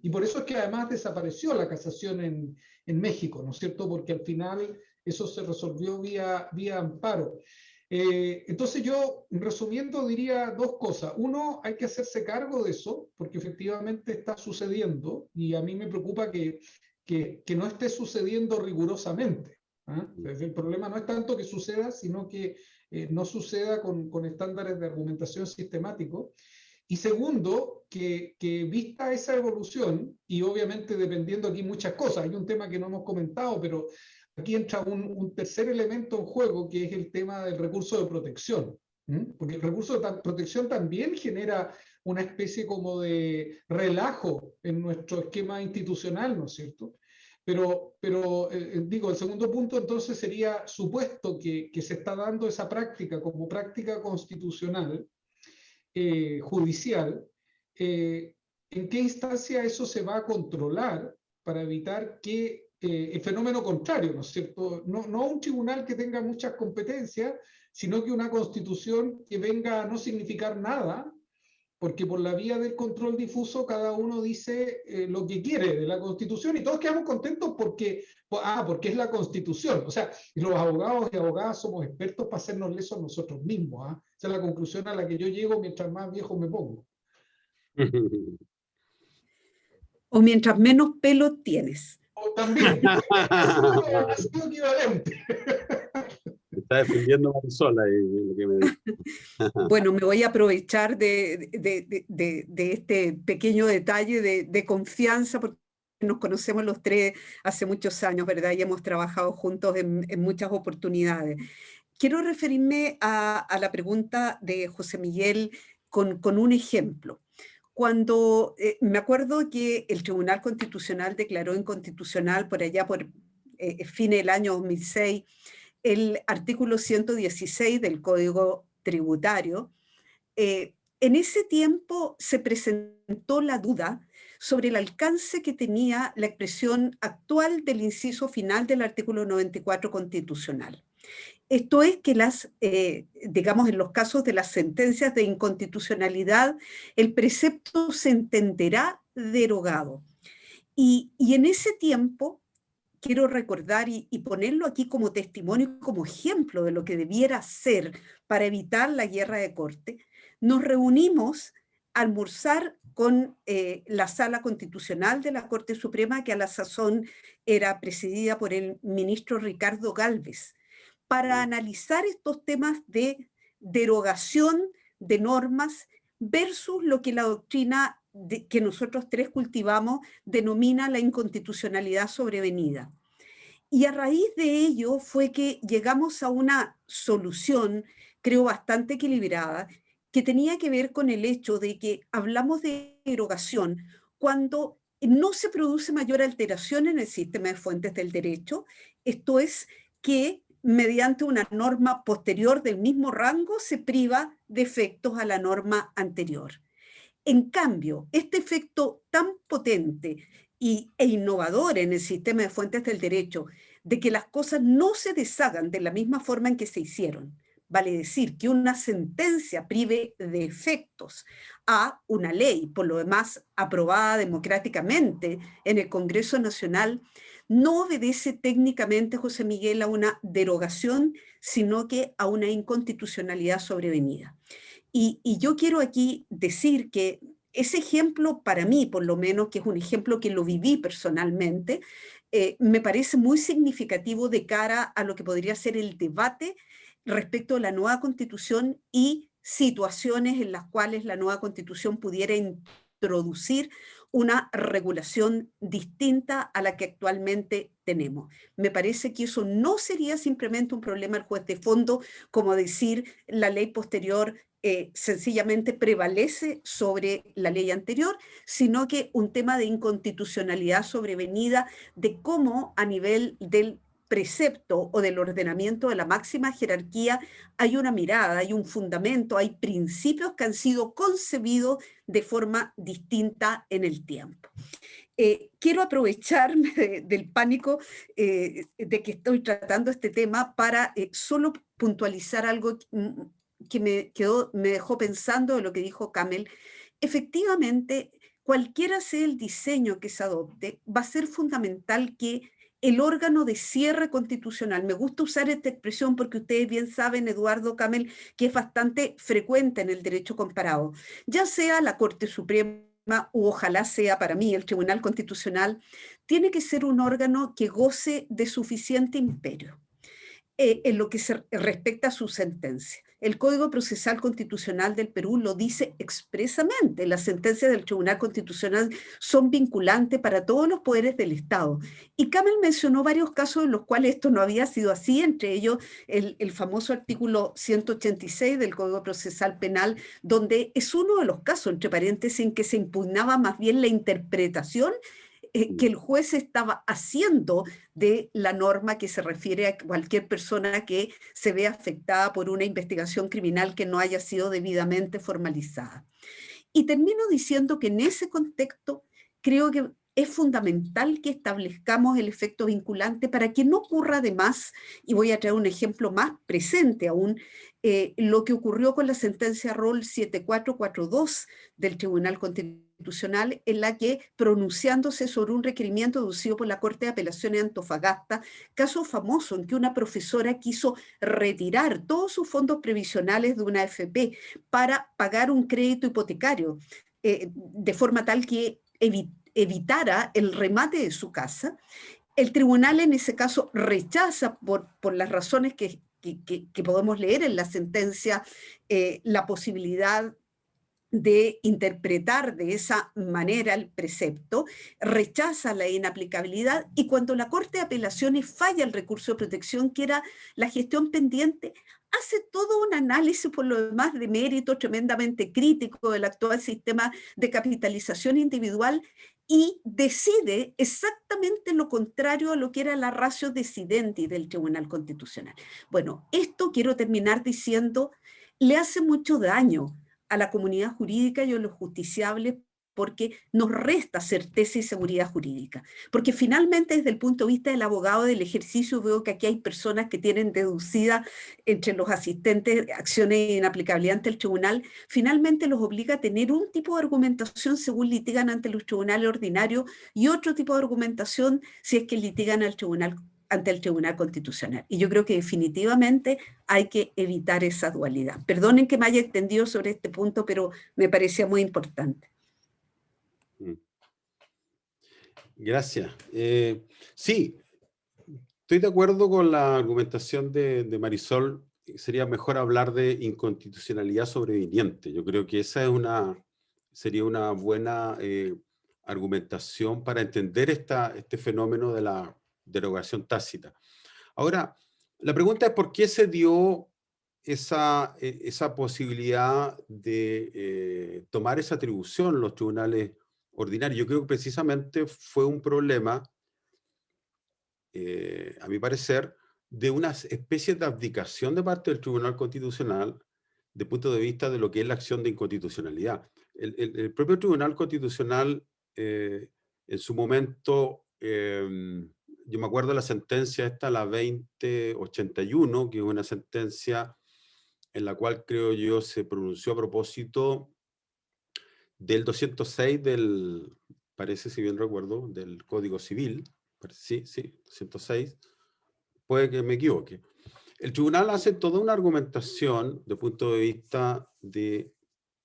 Y por eso es que además desapareció la casación en México, ¿no es cierto? Porque al final eso se resolvió vía amparo. Entonces yo, resumiendo, diría dos cosas. Uno, hay que hacerse cargo de eso, porque efectivamente está sucediendo, y a mí me preocupa que no esté sucediendo rigurosamente. ¿Ah? El problema no es tanto que suceda, sino que no suceda con estándares de argumentación sistemáticos. Y segundo, que vista esa evolución, y obviamente dependiendo aquí muchas cosas, hay un tema que no hemos comentado, pero aquí entra un tercer elemento en juego, que es el tema del recurso de protección. Porque el recurso de protección también genera una especie como de relajo en nuestro esquema institucional, ¿no es cierto? Pero digo, el segundo punto entonces sería, supuesto que se está dando esa práctica como práctica constitucional, judicial, ¿en qué instancia eso se va a controlar para evitar que el fenómeno contrario, ¿no es cierto? No un tribunal que tenga muchas competencias, sino que una constitución que venga a no significar nada, porque por la vía del control difuso cada uno dice lo que quiere de la Constitución y todos quedamos contentos porque es la Constitución. O sea, los abogados y abogadas somos expertos para hacernos lesos nosotros mismos. Esa es la conclusión a la que yo llego mientras más viejo me pongo. O mientras menos pelo tienes. O también, ha sido equivalente. Está defendiendo Marisol ahí, lo que me dice. Bueno, me voy a aprovechar de este pequeño detalle de confianza, porque nos conocemos los tres hace muchos años, ¿verdad? Y hemos trabajado juntos en muchas oportunidades. Quiero referirme a la pregunta de José Miguel con un ejemplo. Cuando me acuerdo que el Tribunal Constitucional declaró inconstitucional por allá por fines del año 2006 el artículo 116 del Código Tributario, en ese tiempo se presentó la duda sobre el alcance que tenía la expresión actual del inciso final del artículo 94 constitucional. Esto es que digamos, en los casos de las sentencias de inconstitucionalidad, el precepto se entenderá derogado. Y en ese tiempo, quiero recordar y ponerlo aquí como testimonio, como ejemplo de lo que debiera ser para evitar la guerra de corte, nos reunimos almorzar con la Sala Constitucional de la Corte Suprema, que a la sazón era presidida por el ministro Ricardo Gálvez, para analizar estos temas de derogación de normas versus lo que la doctrina que nosotros tres cultivamos denomina la inconstitucionalidad sobrevenida. Y a raíz de ello fue que llegamos a una solución, creo, bastante equilibrada, que tenía que ver con el hecho de que hablamos de derogación cuando no se produce mayor alteración en el sistema de fuentes del derecho, esto es que mediante una norma posterior del mismo rango se priva de efectos a la norma anterior. En cambio, este efecto tan potente e innovador en el sistema de fuentes del derecho, de que las cosas no se deshagan de la misma forma en que se hicieron, vale decir que una sentencia prive de efectos a una ley, por lo demás aprobada democráticamente en el Congreso Nacional, no obedece técnicamente, José Miguel, a una derogación, sino que a una inconstitucionalidad sobrevenida. Y yo quiero aquí decir que ese ejemplo, para mí por lo menos, que es un ejemplo que lo viví personalmente, me parece muy significativo de cara a lo que podría ser el debate respecto a la nueva Constitución y situaciones en las cuales la nueva Constitución pudiera introducir una regulación distinta a la que actualmente tenemos. Me parece que eso no sería simplemente un problema del juez de fondo, como decir la ley posterior sencillamente prevalece sobre la ley anterior, sino que un tema de inconstitucionalidad sobrevenida, de cómo a nivel del precepto o del ordenamiento de la máxima jerarquía hay una mirada, hay un fundamento, hay principios que han sido concebidos de forma distinta en el tiempo. Quiero aprovecharme del pánico de que estoy tratando este tema para solo puntualizar algo que me dejó pensando de lo que dijo Kamel. Efectivamente, cualquiera sea el diseño que se adopte, va a ser fundamental que el órgano de cierre constitucional, me gusta usar esta expresión porque ustedes bien saben, Eduardo, Kamel, que es bastante frecuente en el derecho comparado, ya sea la Corte Suprema u ojalá sea para mí el Tribunal Constitucional, tiene que ser un órgano que goce de suficiente imperio en lo que se respecta a su sentencia. El Código Procesal Constitucional del Perú lo dice expresamente. Las sentencias del Tribunal Constitucional son vinculantes para todos los poderes del Estado. Y Kamel mencionó varios casos en los cuales esto no había sido así, entre ellos el famoso artículo 186 del Código Procesal Penal, donde es uno de los casos, entre paréntesis, en que se impugnaba más bien la interpretación que el juez estaba haciendo de la norma que se refiere a cualquier persona que se vea afectada por una investigación criminal que no haya sido debidamente formalizada. Y termino diciendo que en ese contexto creo que es fundamental que establezcamos el efecto vinculante para que no ocurra además, y voy a traer un ejemplo más presente aún, lo que ocurrió con la sentencia Roll 7442 del Tribunal Constitucional, en la que, pronunciándose sobre un requerimiento deducido por la Corte de Apelaciones de Antofagasta, caso famoso en que una profesora quiso retirar todos sus fondos previsionales de una AFP para pagar un crédito hipotecario, de forma tal que evitara el remate de su casa. El tribunal en ese caso rechaza por las razones que podemos leer en la sentencia la posibilidad de interpretar de esa manera el precepto, rechaza la inaplicabilidad y cuando la Corte de Apelaciones falla el recurso de protección, que era la gestión pendiente, hace todo un análisis por lo demás de mérito tremendamente crítico del actual sistema de capitalización individual y decide exactamente lo contrario a lo que era la ratio decidendi del Tribunal Constitucional. Bueno, esto quiero terminar diciendo, le hace mucho daño a la comunidad jurídica y a los justiciables porque nos resta certeza y seguridad jurídica. Porque finalmente desde el punto de vista del abogado del ejercicio veo que aquí hay personas que tienen deducida entre los asistentes acciones de inaplicabilidad ante el tribunal, finalmente los obliga a tener un tipo de argumentación según litigan ante los tribunales ordinarios y otro tipo de argumentación si es que litigan al Tribunal ante el Tribunal Constitucional. Y yo creo que definitivamente hay que evitar esa dualidad. Perdonen que me haya extendido sobre este punto, pero me parecía muy importante. Gracias. Sí, estoy de acuerdo con la argumentación de Marisol. Sería mejor hablar de inconstitucionalidad sobreviniente. Yo creo que esa sería una buena argumentación para entender este fenómeno de la derogación tácita. Ahora, la pregunta es por qué se dio esa posibilidad de tomar esa atribución los tribunales ordinarios. Yo creo que precisamente fue un problema, a mi parecer, de una especie de abdicación de parte del Tribunal Constitucional de punto de vista de lo que es la acción de inconstitucionalidad. El propio Tribunal Constitucional, en su momento, yo me acuerdo de la sentencia esta, la 2081, que es una sentencia en la cual creo yo se pronunció a propósito del 206 parece, si bien recuerdo, del Código Civil. Sí, 206. Puede que me equivoque. El tribunal hace toda una argumentación de punto de vista de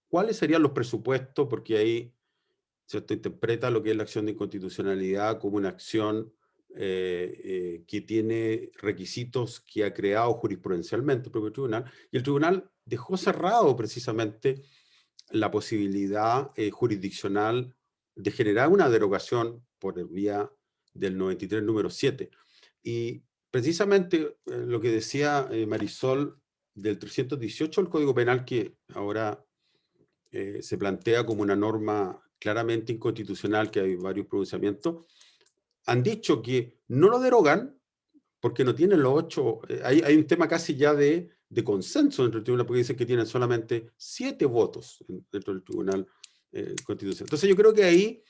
cuáles serían los presupuestos, porque ahí, ¿cierto?, interpreta lo que es la acción de inconstitucionalidad como una acción que tiene requisitos que ha creado jurisprudencialmente el propio tribunal, y el tribunal dejó cerrado precisamente la posibilidad jurisdiccional de generar una derogación por el vía del 93 número 7. Y precisamente lo que decía Marisol del 318 del Código Penal, que ahora se plantea como una norma claramente inconstitucional, que hay varios pronunciamientos, han dicho que no lo derogan porque no tienen los 8, hay un tema casi ya de consenso dentro del tribunal, porque dicen que tienen solamente 7 votos dentro del tribunal constitucional. Entonces yo creo que ahí,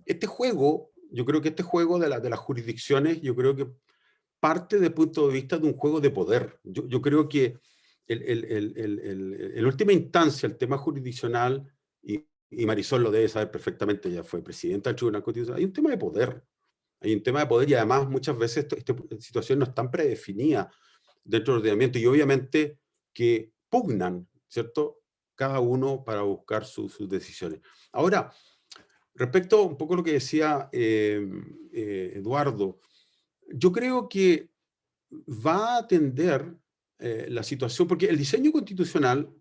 este juego de las jurisdicciones, yo creo que parte desde el punto de vista de un juego de poder. Yo creo que en última instancia el tema jurisdiccional, y Marisol lo debe saber perfectamente, ya fue presidenta del Tribunal Constitucional, hay un tema de poder. Hay un tema de poder y además muchas veces esta situación no están predefinidas dentro del ordenamiento y obviamente que pugnan, ¿cierto?, cada uno para buscar sus decisiones. Ahora, respecto un poco a lo que decía Eduardo, yo creo que va a atender la situación, porque el diseño constitucional,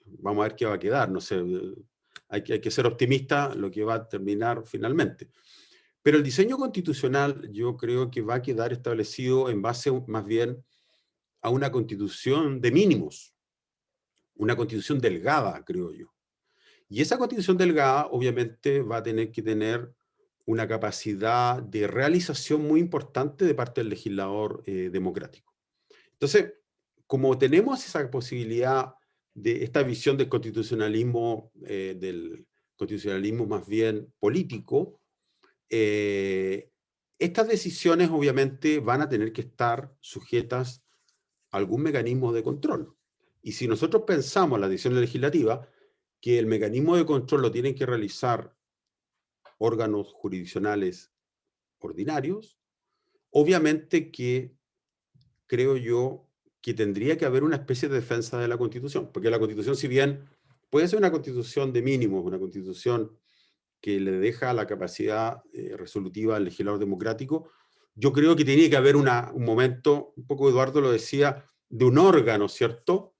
vamos a ver qué va a quedar, no sé, hay que ser optimista lo que va a terminar finalmente. Pero el diseño constitucional yo creo que va a quedar establecido en base más bien a una constitución de mínimos, una constitución delgada, creo yo. Y esa constitución delgada obviamente va a tener que tener una capacidad de realización muy importante de parte del legislador democrático. Entonces, como tenemos esa posibilidad de esta visión del constitucionalismo más bien político, estas decisiones obviamente van a tener que estar sujetas a algún mecanismo de control. Y si nosotros pensamos la decisión legislativa, que el mecanismo de control lo tienen que realizar órganos jurisdiccionales ordinarios, obviamente que creo yo que tendría que haber una especie de defensa de la Constitución, porque la Constitución, si bien puede ser una Constitución de mínimos, una Constitución que le deja la capacidad resolutiva al legislador democrático, yo creo que tenía que haber un momento, un poco Eduardo lo decía, de un órgano, ¿cierto?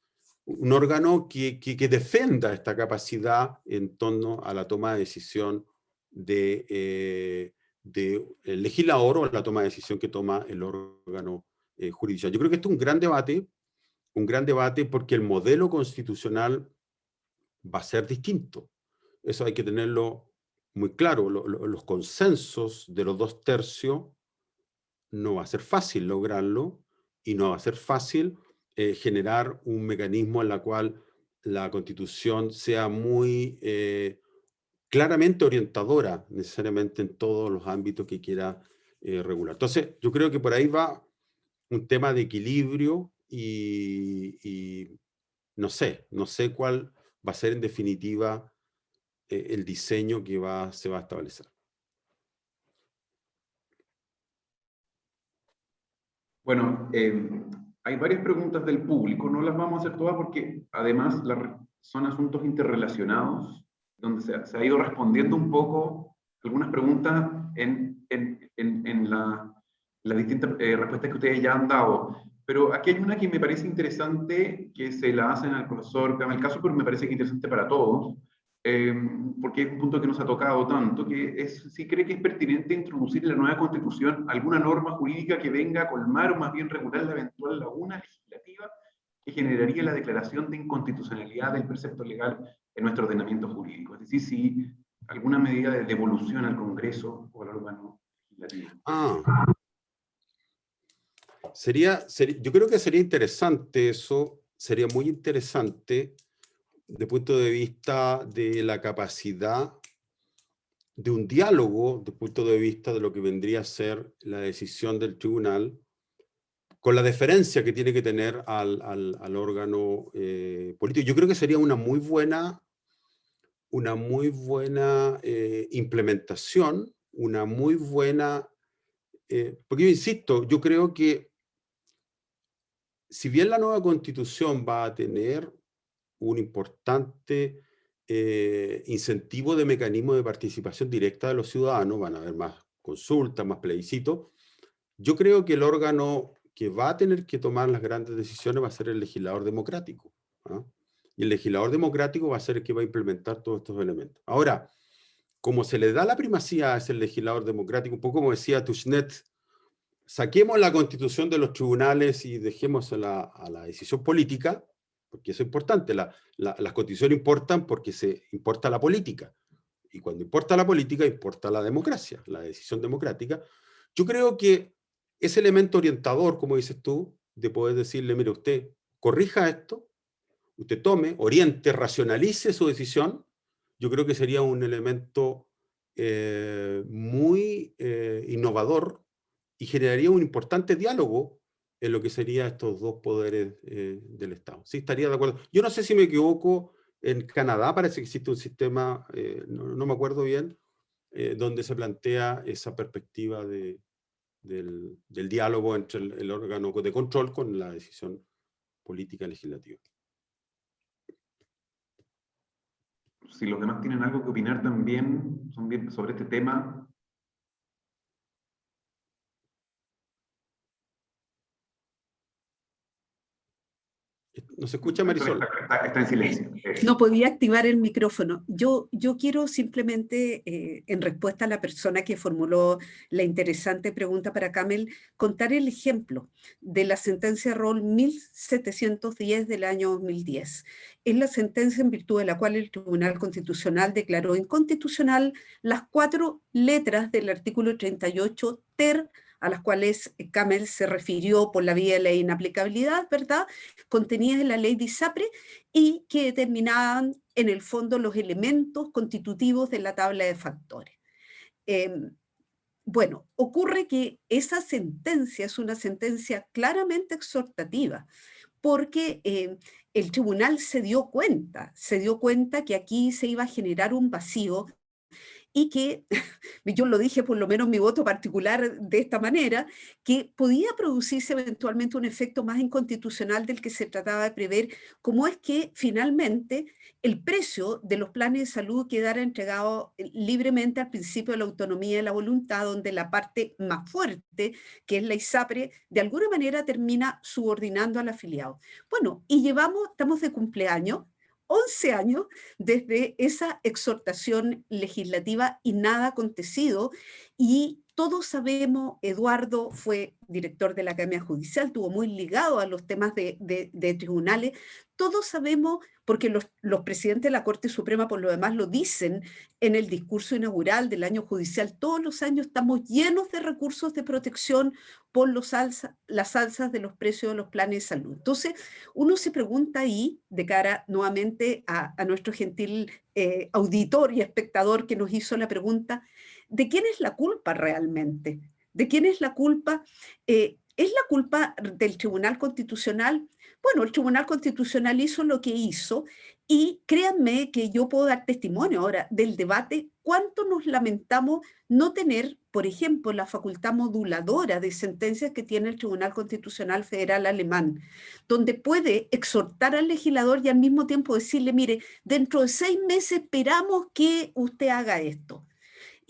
Un órgano que defienda esta capacidad en torno a la toma de decisión del legislador o la toma de decisión que toma el órgano judicial. Yo creo que esto es un gran debate porque el modelo constitucional va a ser distinto. Eso hay que tenerlo muy claro. Los consensos de los 2/3 no va a ser fácil lograrlo y no va a ser fácil generar un mecanismo en el cual la Constitución sea muy claramente orientadora necesariamente en todos los ámbitos que quiera regular. Entonces, yo creo que por ahí va un tema de equilibrio y no sé cuál va a ser en definitiva el diseño que se va a establecer. Bueno, hay varias preguntas del público, no las vamos a hacer todas porque además son asuntos interrelacionados, donde se ha ido respondiendo un poco algunas preguntas en las distintas respuestas que ustedes ya han dado. Pero aquí hay una que me parece interesante, que se la hacen al profesor Camel Caso, pero me parece que interesante para todos, porque es un punto que nos ha tocado tanto, que es si cree que es pertinente introducir en la nueva Constitución alguna norma jurídica que venga a colmar o más bien regular la eventual laguna legislativa que generaría la declaración de inconstitucionalidad del precepto legal en nuestro ordenamiento jurídico. Es decir, si alguna medida de devolución al Congreso o al órgano legislativo. Yo creo que sería interesante eso, sería muy interesante desde el punto de vista de la capacidad de un diálogo, desde el punto de vista de lo que vendría a ser la decisión del tribunal, con la deferencia que tiene que tener al órgano político. Yo creo que sería una muy buena implementación, una muy buena... porque yo insisto, yo creo que si bien la nueva Constitución va a tener un importante incentivo de mecanismo de participación directa de los ciudadanos, van a haber más consultas, más plebiscitos, yo creo que el órgano que va a tener que tomar las grandes decisiones va a ser el legislador democrático, ¿ah? Y el legislador democrático va a ser el que va a implementar todos estos elementos. Ahora, como se le da la primacía a ese legislador democrático, un poco como decía Tushnet, saquemos la Constitución de los tribunales y dejemos a la decisión política, porque eso es importante. Las constituciones importan porque se importa la política. Y cuando importa la política, importa la democracia, la decisión democrática. Yo creo que ese elemento orientador, como dices tú, de poder decirle, mire, usted corrija esto, usted tome, oriente, racionalice su decisión, yo creo que sería un elemento muy innovador y generaría un importante diálogo en lo que serían estos dos poderes del Estado. Sí, estaría de acuerdo. Yo no sé si me equivoco, en Canadá parece que existe un sistema, no me acuerdo bien, donde se plantea esa perspectiva del diálogo entre el órgano de control con la decisión política legislativa. Si los demás tienen algo que opinar también sobre este tema. ¿No se escucha, Marisol? Está en silencio. No podía activar el micrófono. Yo quiero simplemente, en respuesta a la persona que formuló la interesante pregunta para Camel, contar el ejemplo de la sentencia Roll 1710 del año 2010. Es la sentencia en virtud de la cual el Tribunal Constitucional declaró inconstitucional las 4 letras del artículo 38 ter, a las cuales Camel se refirió por la vía de la inaplicabilidad, ¿verdad?, contenidas en la ley de ISAPRE y que determinaban en el fondo los elementos constitutivos de la tabla de factores. Bueno, ocurre que esa sentencia es una sentencia claramente exhortativa, porque el tribunal se dio cuenta que aquí se iba a generar un vacío y que, yo lo dije por lo menos mi voto particular de esta manera, que podía producirse eventualmente un efecto más inconstitucional del que se trataba de prever, como es que finalmente el precio de los planes de salud quedara entregado libremente al principio de la autonomía de la voluntad, donde la parte más fuerte, que es la ISAPRE, de alguna manera termina subordinando al afiliado. Bueno, y estamos de cumpleaños, 11 años desde esa exhortación legislativa y nada ha acontecido. Y todos sabemos, Eduardo fue director de la Academia Judicial, estuvo muy ligado a los temas de tribunales. Todos sabemos, porque los presidentes de la Corte Suprema por lo demás lo dicen en el discurso inaugural del año judicial, todos los años estamos llenos de recursos de protección por las alzas de los precios de los planes de salud. Entonces, uno se pregunta ahí, de cara nuevamente a nuestro gentil auditor y espectador que nos hizo la pregunta, ¿de quién es la culpa realmente? ¿De quién es la culpa? ¿Es la culpa del Tribunal Constitucional? Bueno, el Tribunal Constitucional hizo lo que hizo y créanme que yo puedo dar testimonio ahora del debate, cuánto nos lamentamos no tener por ejemplo, la facultad moduladora de sentencias que tiene el Tribunal Constitucional Federal Alemán, donde puede exhortar al legislador y al mismo tiempo decirle, mire, dentro de 6 meses esperamos que usted haga esto.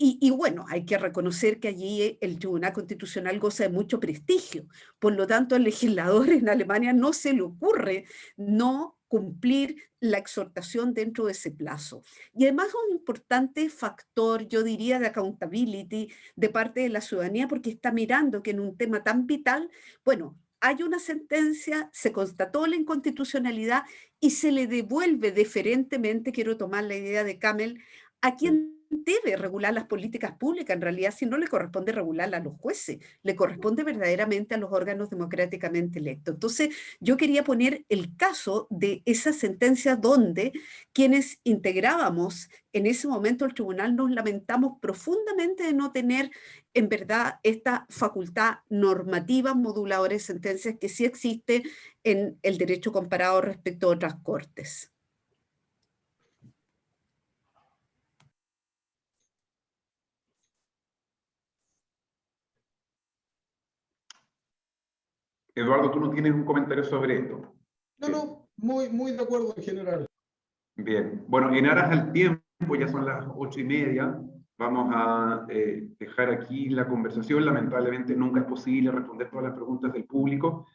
Y bueno, hay que reconocer que allí el Tribunal Constitucional goza de mucho prestigio. Por lo tanto, al legislador en Alemania no se le ocurre no cumplir la exhortación dentro de ese plazo. Y además un importante factor, yo diría, de accountability de parte de la ciudadanía, porque está mirando que en un tema tan vital, bueno, hay una sentencia, se constató la inconstitucionalidad y se le devuelve deferentemente, quiero tomar la idea de Kamel, a quien debe regular las políticas públicas. En realidad, si no le corresponde regularla a los jueces, le corresponde verdaderamente a los órganos democráticamente electos. Entonces, yo quería poner el caso de esa sentencia donde quienes integrábamos en ese momento el tribunal nos lamentamos profundamente de no tener en verdad esta facultad normativa moduladora de sentencias que sí existe en el derecho comparado respecto a otras cortes. Eduardo, ¿tú no tienes un comentario sobre esto? No, muy de acuerdo en general. Bien, bueno, en aras al tiempo, ya son las 8:30, vamos a dejar aquí la conversación. Lamentablemente nunca es posible responder todas las preguntas del público.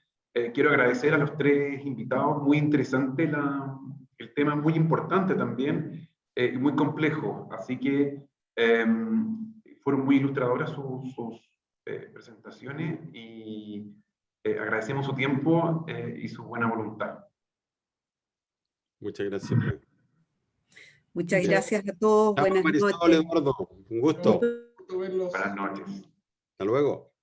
Quiero agradecer a los 3 invitados, muy interesante el tema, muy importante también, y muy complejo, así que fueron muy ilustradoras sus presentaciones y agradecemos su tiempo y su buena voluntad. Muchas gracias. Muchas gracias a todos. Chao, Buenas Marisol, noches. Eduardo. Un gusto. Verlos. Buenas noches. Hasta luego.